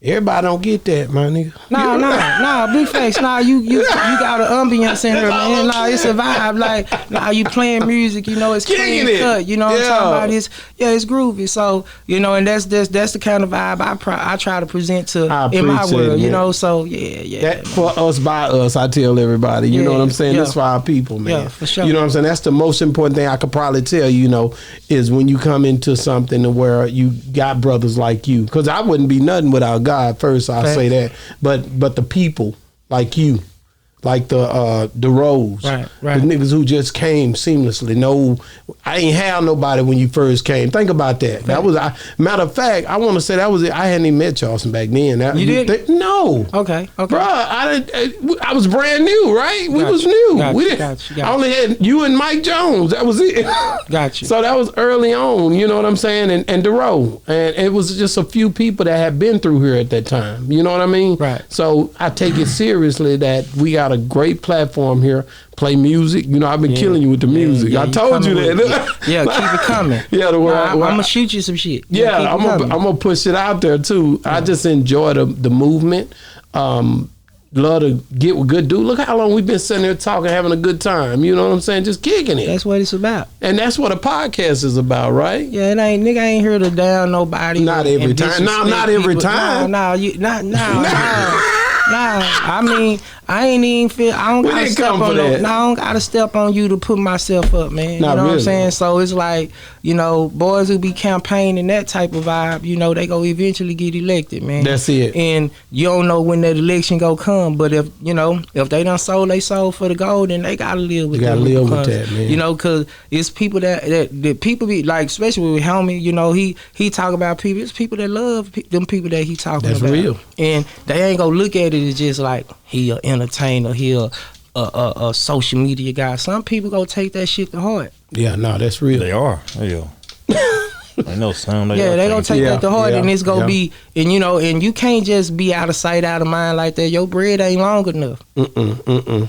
S2: Everybody don't get that, my nigga.
S1: Nah, big face. Nah, you got an ambience in here, man. Nah, it's a vibe. Like, nah, you playing music, it's clean cut. You know what I'm talking about? It's groovy. So, and that's the kind of vibe I try to present to in my world, so
S2: That for us, by us, I tell everybody, you know what I'm saying? That's for our people, man.
S1: Yeah, for sure.
S2: You know what I'm saying? That's the most important thing I could probably tell you, is when you come into something where you got brothers like you. Because I wouldn't be nothing without God. First, I'll say that, but the people like you, like the Rose, right. The niggas who just came seamlessly. No, I ain't have nobody when you first came. Think about that. Right. That was matter of fact. I want to say that was it. I hadn't even met Charleston back then.
S1: You did?
S2: No.
S1: Okay.
S2: Bro, I was brand new, right? We was new. I only had you and Mike Jones. That was it.
S1: Gotcha.
S2: So that was early on. You know what I'm saying? And DeRoe, and it was just a few people that had been through here at that time. You know what I mean?
S1: Right.
S2: So I take it seriously that we got a great platform here. Play music. I've been killing you with the music. I told you that.
S1: Keep it coming. I'm gonna shoot you some shit.
S2: I'm gonna push it out there too. I just enjoy the movement. Love to get with good dude. Look how long we've been sitting here talking, having a good time. You know what I'm saying? Just kicking it.
S1: That's what it's about.
S2: And that's what a podcast is about, right?
S1: Yeah, nigga ain't here to down nobody.
S2: Not every time. No, not every time.
S1: No. I mean, I ain't even feel. I don't gotta step on no. I don't gotta step on you to put myself up, man. You know what I'm saying? So it's like, boys who be campaigning that type of vibe, they go eventually get elected, man.
S2: That's it.
S1: And you don't know when that election go come, but if they done sold they soul for the gold, then they gotta live with.
S2: You gotta live with that, man.
S1: Because it's people that people be like, especially with Helmy. He talk about people. It's people that love them people that he talking about.
S2: That's real.
S1: And they ain't gonna look at it as just like he a entertainer, he a social media guy. Some people gonna take that shit to heart.
S2: Yeah, no, that's real.
S4: They are. I know some.
S1: They gonna take that to heart, and it's gonna be, and you can't just be out of sight, out of mind like that. Your bread ain't long enough.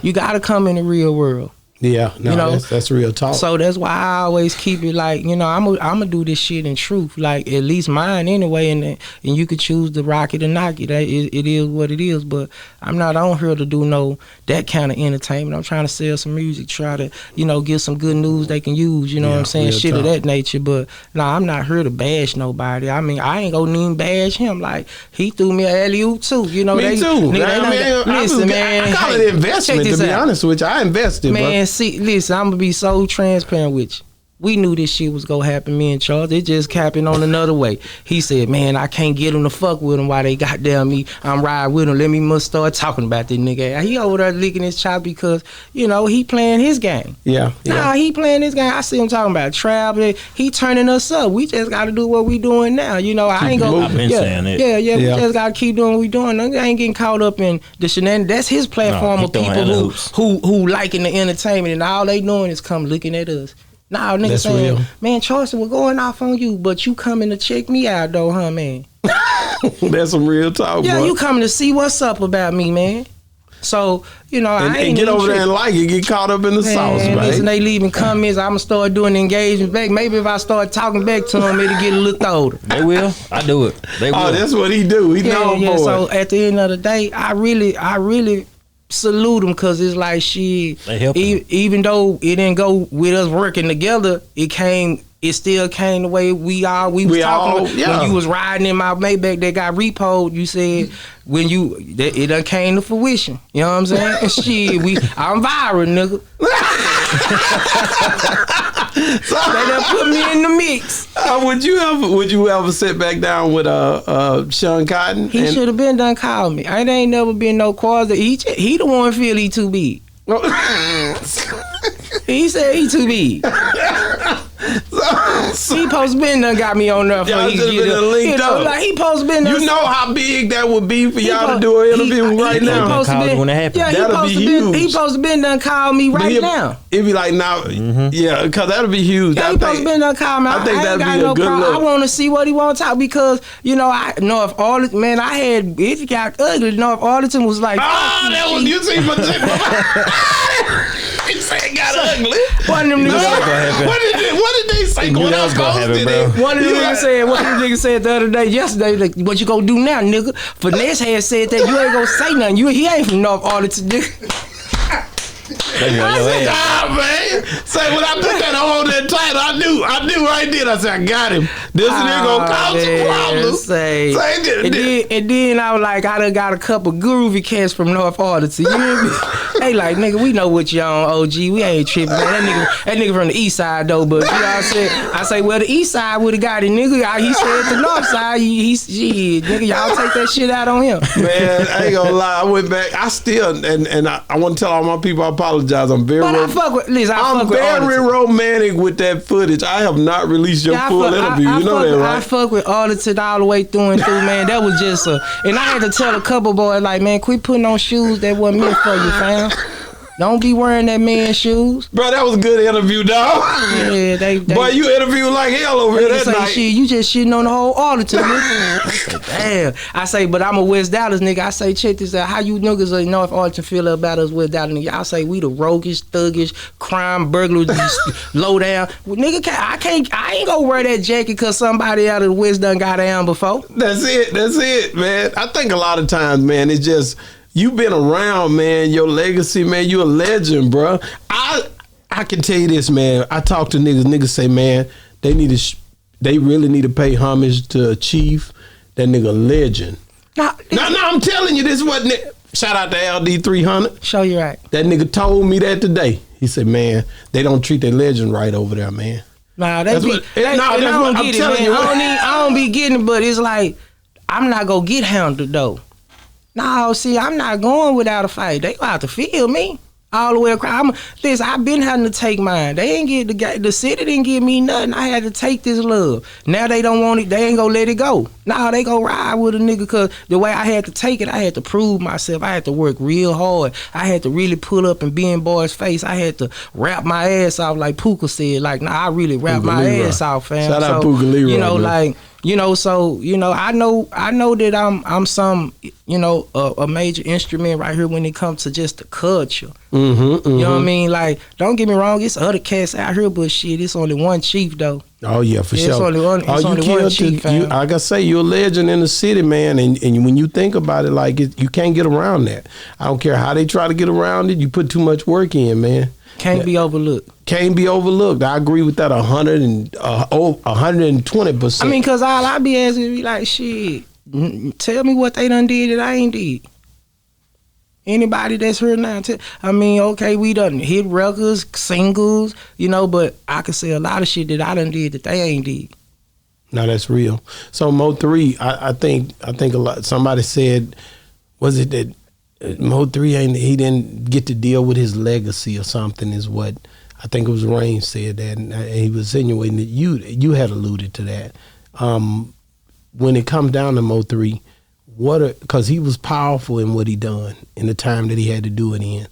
S1: You gotta come in the real world.
S2: Yeah, no, that's real talk.
S1: So that's why I always keep it like, I'm gonna do this shit in truth, like at least mine anyway, and you could choose to rock it or knock it. It is what it is, but I'm not on here to do that kind of entertainment. I'm trying to sell some music, try to, get some good news they can use, what I'm saying, shit talk. Of that nature. But no, I'm not here to bash nobody. I mean, I ain't gonna even bash him. Like, he threw me an alley-oop too, Me too.
S2: Listen, man. I call it investment, to be honest with you. I invested,
S1: man. See, listen, I'm gonna be so transparent with you. We knew this shit was gonna happen, me and Charles. It just happened on another way. He said, man, I can't get him to fuck with him while they goddamn me. I'm riding with him. Let me must start talking about this nigga. He over there licking his chop because, he playing his game.
S2: Yeah.
S1: Nah, he playing his game. I see him talking about traveling. He turning us up. We just gotta do what we doing now. I ain't gonna.
S4: I've been saying it.
S1: Yeah. We just gotta keep doing what we doing. I ain't getting caught up in the shenanigans. That's his platform of people who liking the entertainment, and all they doing is come looking at us. Nah, nigga saying, man, Charleston, we're going off on you, but you coming to check me out though, huh, man?
S2: That's some real talk, bro.
S1: Yeah, you coming to see what's up about me, man. So, I ain't
S2: get over there and like it, get caught up in the sauce, man.
S1: Listen, they leaving comments, I'm gonna start doing engagement back. Maybe if I start talking back to them, it'll get a little older.
S4: They will. I do it. They will.
S2: Oh, that's what he do. He known for it.
S1: So at the end of the day, I really salute them, because it's like shit. Even though it didn't go with us working together, it still came the way we was talking. When you was riding in my Maybach that got repoed, you said it done came to fruition. You know what I'm saying? And shit, I'm viral, nigga. So they done put me in the mix.
S2: Would you ever sit back down with Sean Cotton?
S1: He should have been done call me. I ain't never been no cause. He the one feel he too big. He said he too big. He supposed to been done got me on there for he get up. Like he supposed to been done.
S2: You know how big that would be for y'all to do an interview right now.
S1: That'll be huge. He supposed to been done call me right now.
S2: It'd be like now, because that'll be huge.
S1: Yeah, he supposed to been done call me.
S2: I think that'd be a good look.
S1: I want to see what he want to talk, because I know if it got ugly. If Arlington was like,
S2: that was you see, but he said it got ugly.
S1: One of them niggas.
S2: What did they say?
S4: One of
S1: them niggas said the other day, yesterday, like, what you gonna do now, nigga? Finesse had said that you ain't gonna say nothing. He ain't from North Arlington, nigga.
S2: I said, man. Say, when I put that on that title, I knew right then. I said, I got him. This nigga gonna cause some problems.
S1: And then I was like, I done got a couple groovy cats from North Arlington. You hear me? They like, nigga, we know what you on, OG. We ain't tripping, man. That nigga from the east side though. But I say, well, the east side would have got it, nigga. He said the north side. Nigga, y'all take that shit out on him.
S2: Man, I ain't gonna lie. I went back. I still and I want to tell all my people, I apologize. I'm very romantic with that footage. I have not released your full interview. You know that, right?
S1: I fuck with Arlington all the way through and through, man. That was just and I had to tell a couple boys, like, man, quit putting on shoes that wasn't meant for you, fam. Don't be wearing that man's shoes.
S2: Bro, that was a good interview, dog.
S1: Yeah, they
S2: boy, you interviewed like hell over here that night.
S1: Shit, you just shitting on the whole Arlington, nigga. Damn. I say, but I'm a West Dallas nigga. I say, check this out. How you niggas in North Arlington feel about us West Dallas nigga? I say, we the roguish, thuggish, crime, burglars, low down. Well, nigga, I ain't gonna wear that jacket because somebody out of the West done got down before.
S2: That's it, man. I think a lot of times, man, it's just, you been around, man. Your legacy, man. You a legend, bro. I can tell you this, man. I talk to niggas. Niggas say, man, they really need to pay homage to Chief. That nigga legend. No, I'm telling you, this wasn't. Shout out to LD 300.
S1: Show you right.
S2: That nigga told me that today. He said, man, they don't treat their legend right over there, man.
S1: Nah,
S2: That's what I'm telling you.
S1: I don't be getting it, but it's like, I'm not gonna get hounded though. No, see, I'm not going without a fight. They gonna have to feel me all the way across. Listen, I've been having to take mine. They ain't get the city didn't give me nothing. I had to take this love. Now they don't want it. They ain't gonna let it go. Nah, they gonna ride with a nigga because the way I had to take it, I had to prove myself. I had to work real hard. I had to really pull up and be in boys' face. I had to rap my ass off like Puka said. Like, nah, I really rap
S2: Puka
S1: my
S2: Leroy.
S1: ass off, fam.
S2: Shout out Puka Leroy,
S1: you know,
S2: man.
S1: like. You know, so you know, I know that I'm some, you know, a major instrument right here when it comes to just the culture. You know what I mean? Like, don't get me wrong, it's other cats out here, but shit, it's only one chief though.
S2: Oh yeah, for sure.
S1: It's only one chief.
S2: Like I say, you're a legend in the city, man. And when you think about it, like you can't get around that. I don't care how they try to get around it. You put too much work in, man.
S1: Can't be overlooked.
S2: Can't be overlooked. I agree with that 120%.
S1: I mean, cause all I be asking be like, shit, tell me what they done did that I ain't did. Anybody that's here now, I mean, okay, we done hit records, singles, you know, but I can say a lot of shit that I done did that they ain't did.
S2: No, that's real. So MO3, I think a lot. Somebody said, was it that MO3 he didn't get to deal with his legacy or something? Is what I think it was. Rain said that, and he was insinuating that you had alluded to that. When it comes down to MO3, because he was powerful in what he done in the time that he had to do it in.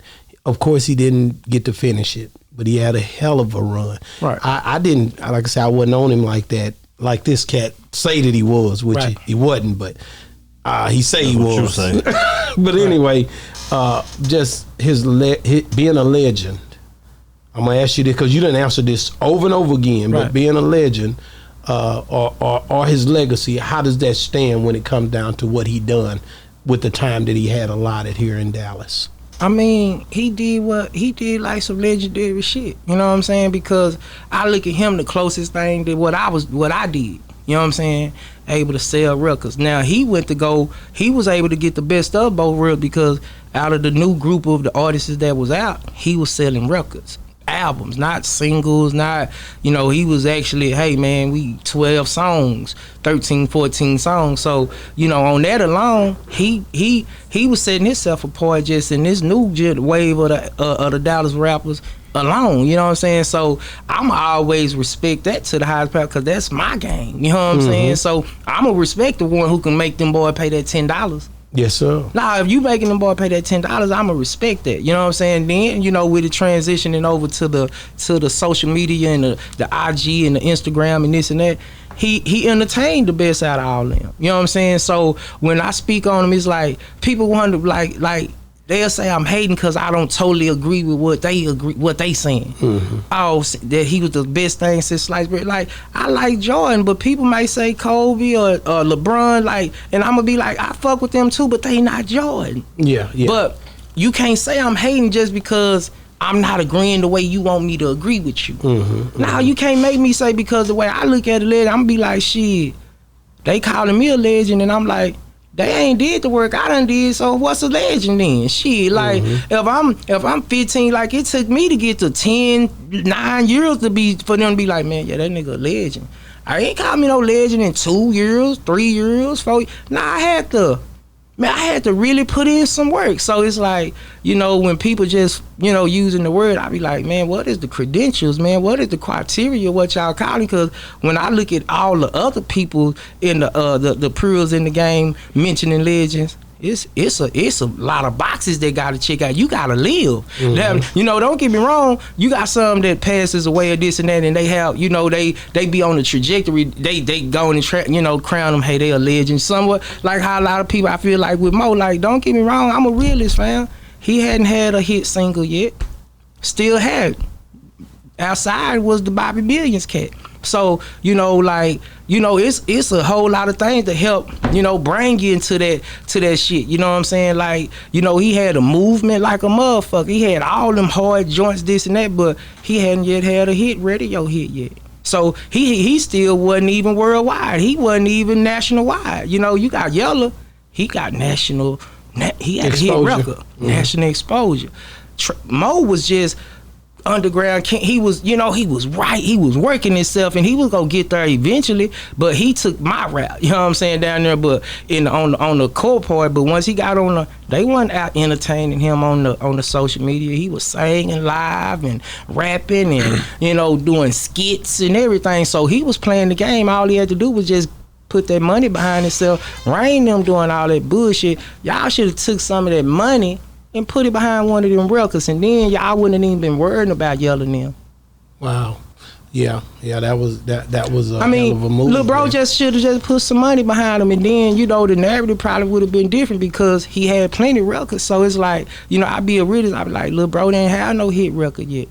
S2: Of course, he didn't get to finish it, but he had a hell of a run.
S1: Right.
S2: I didn't, like I said, I wasn't on him like that. Like this cat say that he was, which
S1: right.
S2: he wasn't, but he say
S4: That's
S2: he
S4: what
S2: was.
S4: you say.
S2: But anyway, just his being a legend. I'm gonna ask you this because you didn't answer this over and over again.
S1: Right.
S2: But being a legend, or his legacy, how does that stand when it comes down to what he done with the time that he had allotted here in Dallas?
S1: I mean, he did like some legendary shit. You know what I'm saying? Because I look at him the closest thing to what I did. You know what I'm saying? Able to sell records. Now he was able to get the best of both worlds because out of the new group of the artists that was out, he was selling records. Albums, not singles, not, you know, he was actually, hey man, we 12 songs, 13, 14 songs. So, you know, on that alone, he was setting himself apart just in this new wave of the Dallas rappers alone, you know what I'm saying? So I'm always respect that to the highest power because that's my game, you know what I'm saying? So I'm gonna respect the one who can make them boy pay that $10.
S2: Yes, sir.
S1: Nah, if you making them boy pay that $10, I'ma respect that. You know what I'm saying? Then, you know, with the transitioning over to the social media and the IG and the Instagram and this and that, he entertained the best out of all of them. You know what I'm saying? So when I speak on him, it's like people wonder like they'll say I'm hating because I don't totally agree with what they saying. Oh, that he was the best thing since sliced bread. Like, I like Jordan, but people might say Kobe or LeBron, like, and I'm gonna be like, I fuck with them too, but they not Jordan.
S2: Yeah.
S1: But you can't say I'm hating just because I'm not agreeing the way you want me to agree with you. Now you can't make me say because the way I look at it, I'm gonna be like, shit, they calling me a legend, and I'm like, they ain't did the work I done did, so what's a legend then? Shit, like, if I'm 15, like, it took me to get to 9 years for them to be like, man, yeah, that nigga a legend. I ain't call me no legend in 2 years, 3 years, 4 years. Nah, I had to really put in some work. So it's like, you know, when people just, you know, using the word, I be like, man, what is the credentials, man? What is the criteria, what y'all calling? Because when I look at all the other people in the pros in the game mentioning legends, it's a lot of boxes they gotta check out. You gotta live. Now, you know, don't get me wrong, you got some that passes away or this and that, and they have, you know, they be on the trajectory, they go and crown them, hey, they a legend. Somewhat like how a lot of people, I feel like with Mo, like, don't get me wrong, I'm a realist, fam. He hadn't had a hit single yet. Still had. Outside was the Bobby Billions cat. So, you know, like, you know, it's a whole lot of things to help, you know, bring you into that shit. You know what I'm saying? Like, you know, he had a movement like a motherfucker. He had all them hard joints, this and that, but he hadn't yet had a radio hit yet. So he still wasn't even worldwide. He wasn't even national wide. You know, you got Yella, he got national He had a hit record, national exposure. Mo was just underground king. He was, you know, he was working himself, and he was gonna get there eventually, but he took my route, you know what I'm saying, down there. But on the core part, but once he got on they weren't out entertaining him on the social media. He was singing live and rapping and you know, doing skits and everything. So he was playing the game. All he had to do was just put that money behind himself. Rain them doing all that bullshit. Y'all should have took some of that money and put it behind one of them records, and then y'all wouldn't have even been worried about yelling them.
S2: Wow. Yeah, that was a hell of a move.
S1: Lil Bro just should have just put some money behind him, and then, you know, the narrative probably would have been different because he had plenty of records. So it's like, you know, I'd be a realist, I'd be like, Lil Bro didn't have no hit record yet.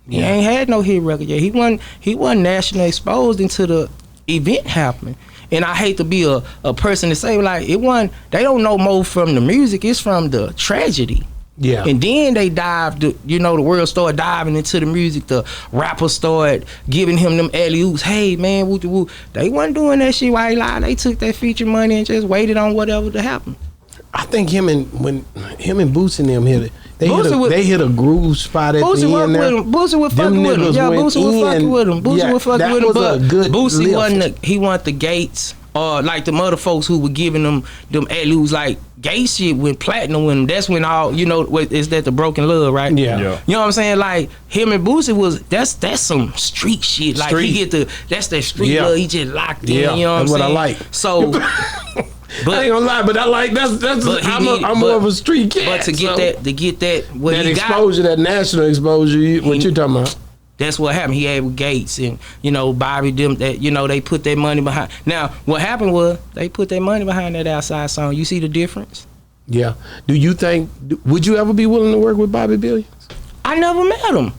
S1: He ain't had no hit record yet. He wasn't nationally exposed until the event happened. And I hate to be a person to say, like, they don't know more from the music, it's from the tragedy.
S2: Yeah.
S1: And then they the world started diving into the music. The rappers started giving him them alley-oops. Hey, man, woo-woo. They wasn't doing that shit while he lied. They took that feature money and just waited on whatever to happen.
S2: I think him and Boosie and them hit it. They hit a groove spot at
S1: Boosie
S2: the end there.
S1: Boosie was fucking with him. Yeah, Boosie was fucking with him. Boosie was fucking with him. But Boosie wasn't the Gates or like the mother folks who were giving them alley-oops. Like Gates shit went platinum with him. That's when all, you know, is that the Broken Love, right?
S2: Yeah.
S1: You know what I'm saying? Like him and Boosie that's some street shit. Like that's that street love. He just locked in. You know what I'm saying?
S2: That's what I like.
S1: So. But,
S2: I ain't gonna lie, but I like that's. I'm more of a street cat.
S1: But to get that, what
S2: that
S1: he
S2: exposure, that national exposure, what you talking about?
S1: That's what happened. He had with Gates and, you know, Bobby them. That, you know, they put their money behind. Now, what happened was they put their money behind that Outside song. You see the difference?
S2: Yeah. Do you think? Would you ever be willing to work with Bobby Billions?
S1: I never met him.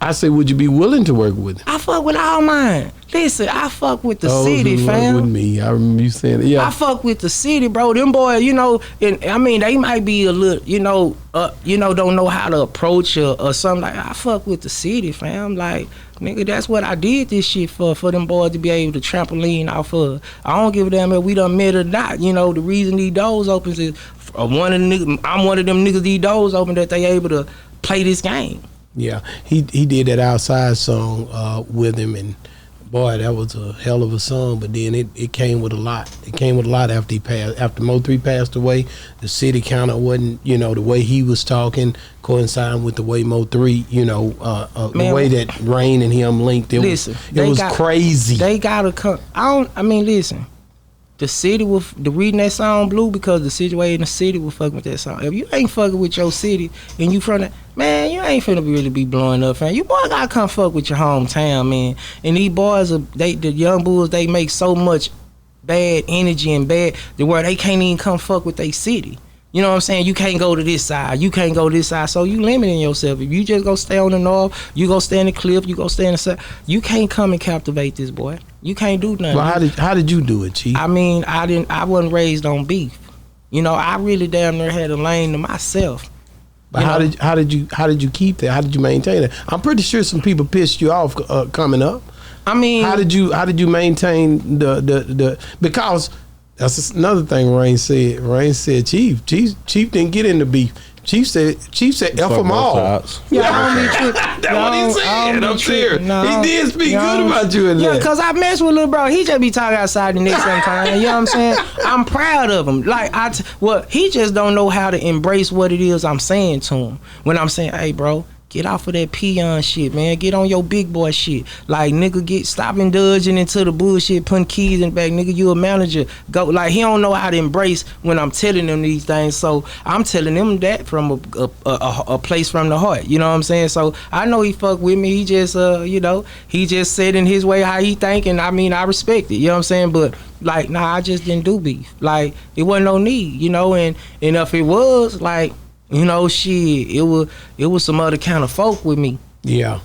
S2: I say, would you be willing to work with him?
S1: I fuck with all mine. Listen, I fuck with the city, fam.
S2: With me, I remember you saying it. Yeah,
S1: I fuck with the city, bro. Them boys, you know, and I mean, they might be a little, don't know how to approach or something. Like, I fuck with the city, fam. Like, nigga, that's what I did this shit for them boys to be able to trampoline off of. I don't give a damn if we done met or not. You know, the reason these doors opens is I'm one of them niggas these doors open that they able to play this game.
S2: Yeah, he did that Outside song with him, and boy, that was a hell of a song. But then it came with a lot. It came with a lot after he passed. After MO3 passed away, the city kind of wasn't, you know, the way he was talking coinciding with the way MO3, you know, the way that Rain and him linked. It was crazy.
S1: They gotta come. Listen. The city the reading that song Blue because the situation in the city will fuck with that song. If you ain't fucking with your city and you from that, man, you ain't finna really be blowing up, fam. You boy gotta come fuck with your hometown, man. And these boys the young bulls, they make so much bad energy and bad the where they can't even come fuck with their city. You know what I'm saying? You can't go to this side. You can't go this side. So you limiting yourself. If you just go stay on the north, you go stay in the cliff, you go stay in the south, you can't come and captivate this boy. You can't do nothing.
S2: Well, how did you do it, Chief?
S1: I mean, I wasn't raised on beef. You know, I really damn near had a lane to myself.
S2: But how did you keep that? How did you maintain that? I'm pretty sure some people pissed you off coming up.
S1: I mean,
S2: how did you maintain the because that's another thing Rain said. Rain said Chief didn't get into beef. Chief said F them all. That's what he said. I'm serious. He did speak good about you in there.
S1: Yeah, because I mess with little bro. He just be talking outside the neck sometimes. You know what I'm saying? I'm proud of him. Like, he just don't know how to embrace what it is I'm saying to him. When I'm saying, hey, bro, get off of that peon shit, man. Get on your big boy shit. Like, nigga, stop indulging into the bullshit, putting keys in the back. Nigga, you a manager. Go. Like, he don't know how to embrace when I'm telling him these things. So I'm telling him that from a place from the heart. You know what I'm saying? So I know he fuck with me. He just, he just said in his way how he think, and I mean, I respect it. You know what I'm saying? But like, nah, I just didn't do beef. Like, it wasn't no need, you know. And if it was, like, you know, shit, it was some other kind of folk with me.
S2: Yeah.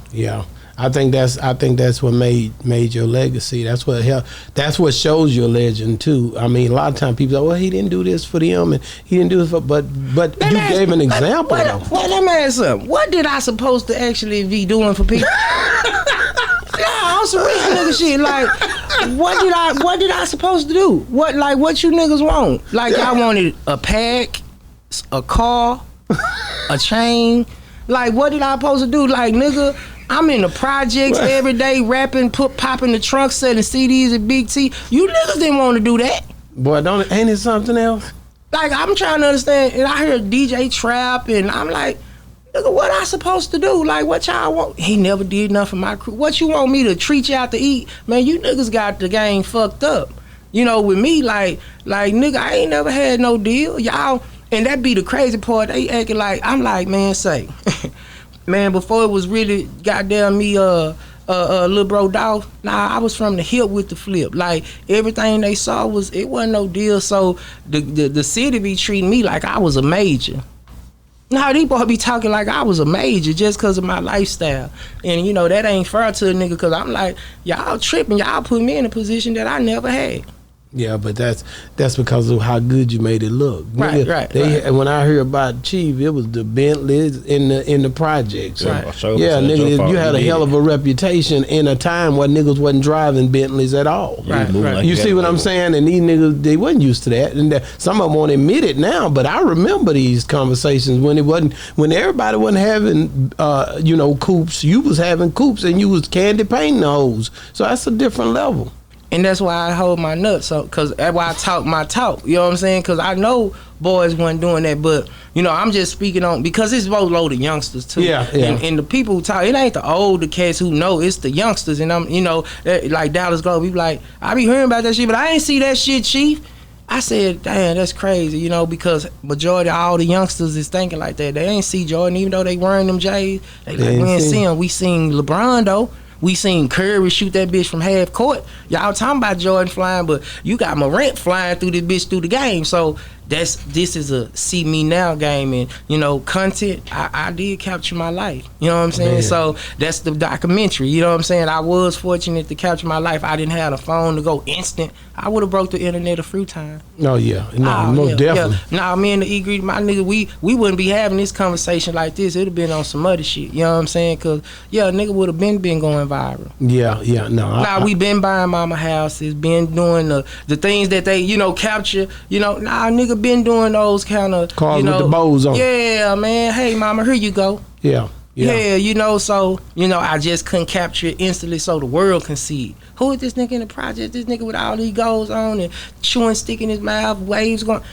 S2: I think that's what made your legacy. That's what shows your legend too. I mean, a lot of times people say, well, he didn't do this for them and he didn't do this for, but you gave an example though.
S1: Well, let me ask something. What did I supposed to actually be doing for people? Nah, on some rich nigga shit. Like, what did I supposed to do? What you niggas want? Like, I wanted a pack, a car, a chain. Like, what did I supposed to do? Like, nigga, I'm in the projects every day, rapping, popping the trunk, selling CDs at Big T. You niggas didn't want to do that.
S2: Boy, ain't it something else?
S1: Like, I'm trying to understand, and I hear DJ Trap, and I'm like, nigga, what I supposed to do? Like, what y'all want? He never did nothing for my crew. What you want me to treat you out to eat? Man, you niggas got the game fucked up. You know, with me, like nigga, I ain't never had no deal. Y'all, and that be the crazy part. They acting like, I'm like, man, say, man, before it was really goddamn me, little bro dog. Nah, I was from the hip with the flip. Like, everything they saw it wasn't no deal. So the city be treating me like I was a major. Nah, these boys be talking like I was a major just because of my lifestyle. And, you know, that ain't fair to a nigga, because I'm like, y'all tripping. Y'all put me in a position that I never had.
S2: Yeah, but that's because of how good you made it look.
S1: Right.
S2: When I heard about Chief, it was the Bentleys in the projects.
S1: Right.
S2: Yeah, nigga, you had a hell of a reputation in a time where niggas wasn't driving Bentleys at all.
S1: Right.
S2: You see what I'm saying? And these niggas, they wasn't used to that. And some of them won't admit it now, but I remember these conversations when everybody wasn't having coupes. You was having coupes and you was candy painting the hoes. So that's a different level.
S1: And that's why I hold my nuts, because that's why I talk my talk. You know what I'm saying? Because I know boys wasn't doing that, but, you know, I'm just speaking on, because it's both loaded youngsters too.
S2: Yeah.
S1: And the people who talk, it ain't the older cats who know, it's the youngsters. And I'm, you know, like Dallas Globe, we be like, I be hearing about that shit, but I ain't see that shit, Chief. I said, damn, that's crazy, you know, because majority of all the youngsters is thinking like that. They ain't see Jordan, even though they wearing them J's. They like, we ain't see him. We seen LeBron, though. We seen Curry shoot that bitch from half court. Y'all talking about Jordan flying, but you got Morant flying through this bitch through the game. So this is a see me now game, and, you know, content. I did capture my life. You know what I'm saying? Man. So that's the documentary. You know what I'm saying? I was fortunate to capture my life. I didn't have a phone to go instant. I would have broke the internet a few times.
S2: Oh yeah, most definitely.
S1: Yeah. Nah, me and the E-Greedy, my nigga, we wouldn't be having this conversation like this. It'd have been on some other shit. You know what I'm saying? Cause nigga would have been going viral.
S2: Yeah.
S1: We been buying mama houses, been doing the things that they, you know, capture. You know, nigga been doing those kind of
S2: cars, you know, with the bows on.
S1: Yeah, man. Hey, mama, here you go.
S2: Yeah.
S1: You know, so, you know, I just couldn't capture it instantly so the world can see it. Who is this nigga in the project? This nigga with all these goals on and chewing stick in his mouth, waves going.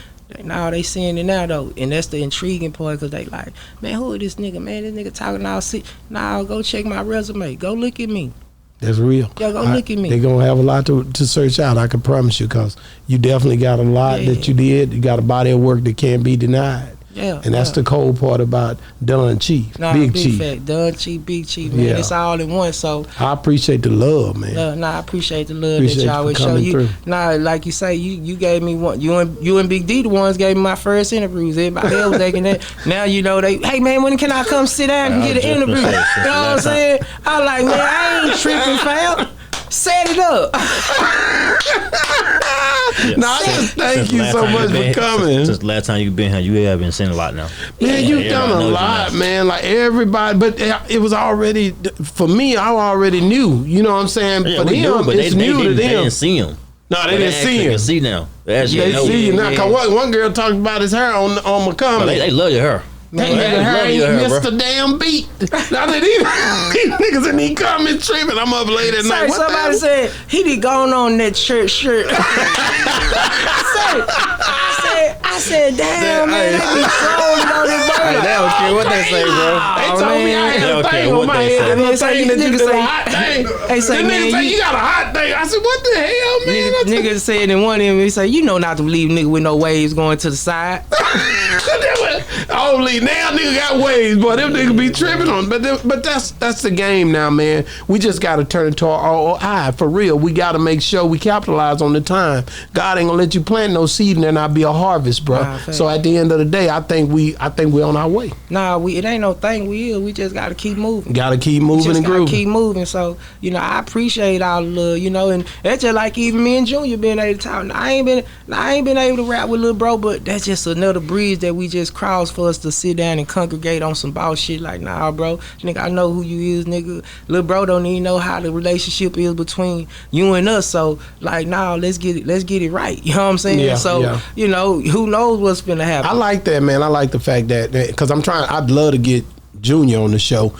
S1: Now they seeing it now, though. And that's the intriguing part, because they like, man, who is this nigga? Man, this nigga talking all shit. Now go check my resume. Go look at me.
S2: That's real.
S1: Yeah, go look at me.
S2: They're going to have a lot to search out, I can promise you, because you definitely got a lot that you did. You got a body of work that can't be denied.
S1: Yeah.
S2: And that's the cold part about Dunn Chief, Big Chief.
S1: Fact. Dunn Chief, Big Chief, man. Yeah. It's all in one. So
S2: I appreciate the love, man.
S1: I appreciate the love that y'all would show you.
S2: Through.
S1: Like you say, you gave me one. You and Big D the ones gave me my first interviews. Everybody else taking that. Now you know hey man, when can I come sit down and get an interview? You know what I'm saying? I'm like, man, I ain't tripping, fam. Set it up.
S2: I just thank you so much for coming.
S4: Since the last time you've been here, you have been seeing a lot now.
S2: Man, you've done a lot, man. Like everybody, but it was already, for me, I already knew. You know what I'm saying?
S4: Yeah,
S2: for them,
S4: but
S2: it's new to them.
S4: They didn't see him.
S2: No, they didn't see him.
S4: They see now.
S2: They see you now. Cause one girl talked about his hair on my comment.
S4: They love your hair.
S2: Man, he missed the damn beat. Now that these niggas in these comments tripping, I'm up late at night.
S1: Somebody said he be going on that shirt. I said, damn, man, they be trolling on this bird.
S4: They don't care what they say, bro.
S2: They told me I had a thing on my head. They say that you got a hot thing. They say you got a hot thing. I said, what the hell, man?
S1: Niggas said in one of them, he say, you know not to leave nigga with no waves going to the side.
S2: Only now nigga got waves, boy. Them niggas be tripping on. But that's the game now, man. We just got to turn it to our eye for real. We got to make sure we capitalize on the time. God ain't gonna let you plant no seed and there not be a harvest, bro. Nah, so at the end of the day, I think we on our way.
S1: Nah, it ain't no thing. We just got to keep moving.
S2: Got to keep moving and grooving.
S1: Keep moving. So you know, I appreciate all the love. You know, and that's just like even me and Junior being able to talk. I ain't been able to rap with Lil Bro, but that's just another bridge that we just crossed. boss for us to sit down and congregate on some boss shit. Like, nah, bro, nigga, I know who you is, nigga. Lil' bro don't even know how the relationship is between you and us. So, like, nah, let's get it right. You know what I'm saying?
S2: Yeah,
S1: so,
S2: yeah.
S1: you know, who knows what's gonna happen.
S2: I like that, man. I like the fact that because I'd love to get Junior on the show.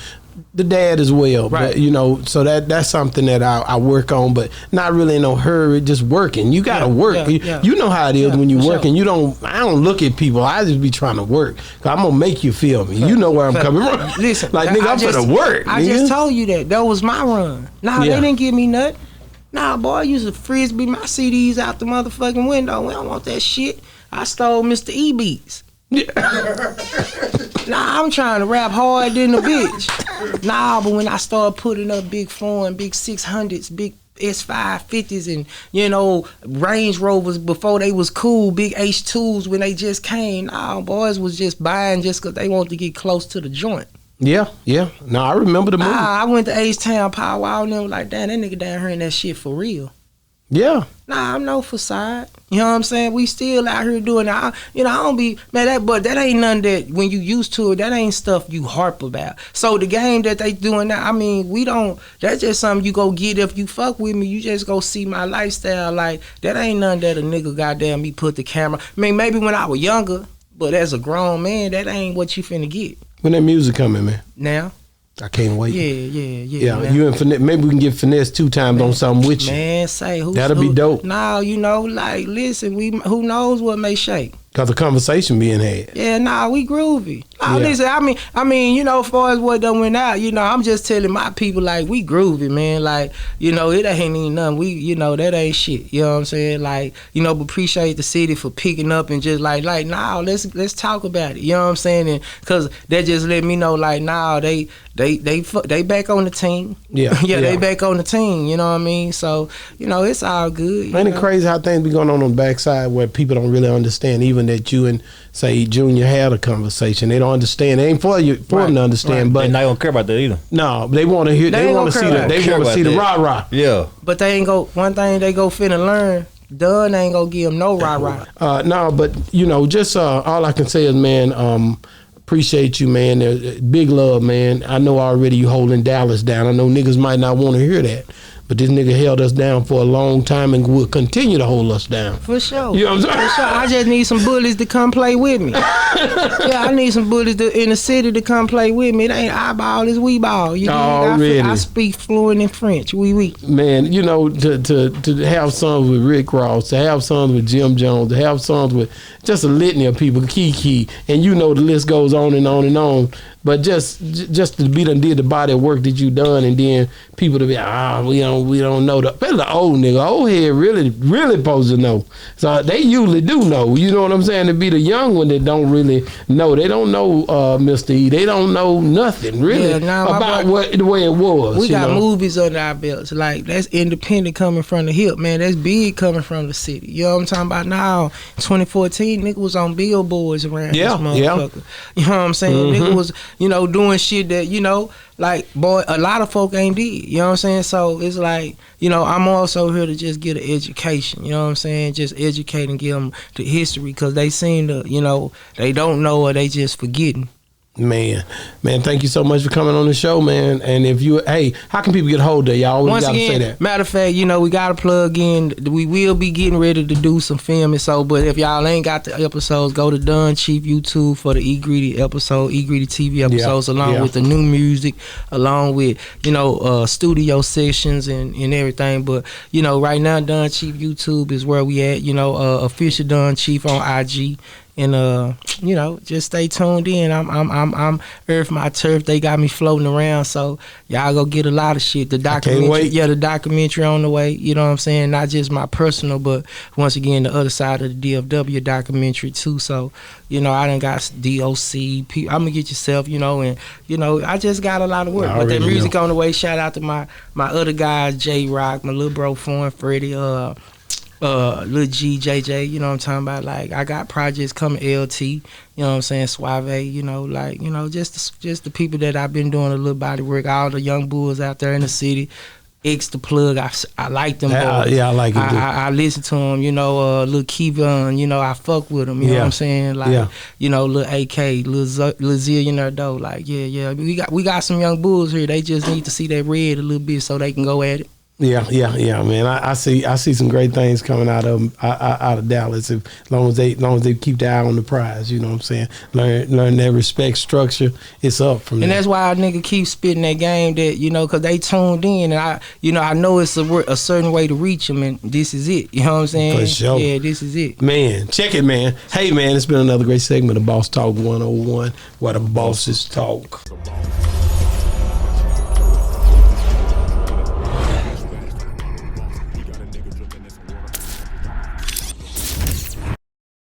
S2: The dad as well,
S1: right?
S2: But, you know, so that's something that I work on, but not really in no hurry. Just working. You gotta work. You know how it is when you working. Sure. I don't look at people. I just be trying to work. Cause I'm gonna make you feel me. You know where I'm coming from.
S1: Listen,
S2: like nigga, I'm gonna work.
S1: I just told you that was my run. Nah, they didn't give me nothing. Nah, boy, I used to frisbee my CDs out the motherfucking window. We don't want that shit. I stole Mr. E beats. Nah, I'm trying to rap hard than a bitch. Nah, but when I started putting up big foreign, big 600s, big S550s, and, you know, Range Rovers before they was cool, big H2s when they just came, nah, boys was just buying just because they wanted to get close to the joint.
S2: Yeah. No, I remember the movie.
S1: I went to H-Town Power Wow and they were like, damn, that nigga down here in that shit for real.
S2: Yeah.
S1: Nah, I'm no facade. You know what I'm saying? We still out here doing it. I don't be, man, but that ain't nothing that when you used to it, that ain't stuff you harp about. So the game that they doing now, I mean, that's just something you go get if you fuck with me. You just go see my lifestyle. Like, that ain't nothing that a nigga goddamn me put the camera. I mean, maybe when I was younger, but as a grown man, that ain't what you finna get.
S2: When that music coming, man?
S1: Now.
S2: I can't wait.
S1: Yeah.
S2: Man. You and Finesse, maybe we can get Finesse2Tymes on something with you.
S1: Man,
S2: that'll be dope.
S1: Nah, you know, like, listen, who knows what may shake.
S2: Cause the conversation being had.
S1: Yeah, nah, we groovy. Nah, listen, I mean, you know, as far as what done went out, you know, I'm just telling my people, like, we groovy, man. Like, you know, it ain't even nothing. We, you know, that ain't shit. You know what I'm saying? Like, you know, but appreciate the city for picking up and just like, nah, let's talk about it. You know what I'm saying? And cause that just let me know, like, nah, they back on the team.
S2: Yeah.
S1: They back on the team. You know what I mean? So, you know, it's all good.
S2: Ain't it crazy how things be going on the backside where people don't really understand, even that you and say Junior had a conversation. They don't understand. It ain't for them to understand, but
S4: they not gonna care about that either.
S2: No, they want to hear. They want to see the rah rah.
S4: Yeah,
S1: but they ain't go. One thing they go finna learn. Dunn ain't gonna give them no rah rah.
S2: No, but you know, just all I can say is, man, appreciate you, man. Big love, man. I know already you holding Dallas down. I know niggas might not want to hear that. But this nigga held us down for a long time and will continue to hold us down.
S1: For sure.
S2: You know what I'm saying?
S1: For sure. I just need some bullies to come play with me. I need some bullies in the city to come play with me. It ain't eyeball, it's we ball. You know, I speak fluent in French. Oui.
S2: Man, you know, to have songs with Rick Ross, to have songs with Jim Jones, to have songs with just a litany of people, Kiki, and you know the list goes on and on and on. But just to be done did the body of work that you done, and then people to be we don't know the old nigga, old head really supposed to know. So they usually do know. You know what I'm saying? To be the young one that don't really know. They don't know Mr. E. They don't know nothing really about the way it was.
S1: We got movies under our belts. Like, that's independent coming from the hip, man. That's big coming from the city. You know what I'm talking about? Now 2014, nigga was on billboards around this motherfucker. You know what I'm saying? Nigga was, you know, doing shit that, you know, like, boy, a lot of folk ain't did. You know what I'm saying? So it's like, you know, I'm also here to just get an education. You know what I'm saying? Just educate and give them the history, because they seem to, you know, they don't know or they just forgetting.
S2: Man, thank you so much for coming on the show, man. And if you, how can people get a hold of you? Y'all always gotta say that.
S1: Matter of fact, you know, we gotta plug in. We will be getting ready to do some filming. So, but if y'all ain't got the episodes, go to Don Chief YouTube for the E Greedy episode, E Greedy TV episodes, along with the new music, along with, you know, studio sessions and everything. But, you know, right now, Don Chief YouTube is where we at. You know, official Don Chief on IG. And you know, just stay tuned in. I'm Earth My Turf. They got me floating around, so y'all go get a lot of shit. The documentary, the documentary on the way. You know what I'm saying? Not just my personal, but once again the other side of the DFW documentary too. So, you know, I done got DOC. I'm gonna get yourself, you know, and you know, I just got a lot of work. But that music on the way. Shout out to my other guys, J Rock, my little bro Foreign Freddie, Lil G, JJ, you know what I'm talking about? Like, I got projects coming, LT, you know what I'm saying, Suave, you know, like, you know, just the people that I've been doing a little body work, all the young bulls out there in the city. X the Plug. I like them boys.
S2: Yeah, I like it too.
S1: I listen to them. You know, Lil Kevon. You know, I fuck with them. You know what I'm saying? Like, you know, Lil AK, Lil Zillionaire though. Like, yeah. We got some young bulls here. They just need to see that red a little bit so they can go at it.
S2: Yeah, man. I see some great things coming out of Dallas. As long as they keep their eye on the prize, you know what I'm saying. Learn their respect structure. It's up from there.
S1: And that's why a nigga keep spitting that game that, you know, cause they tuned in, and I know it's a certain way to reach them, and this is it. You know what I'm saying?
S2: For sure.
S1: Yeah, this is it.
S2: Man, check it, man. Hey, man, it's been another great segment of Boss Talk 101, where the bosses talk.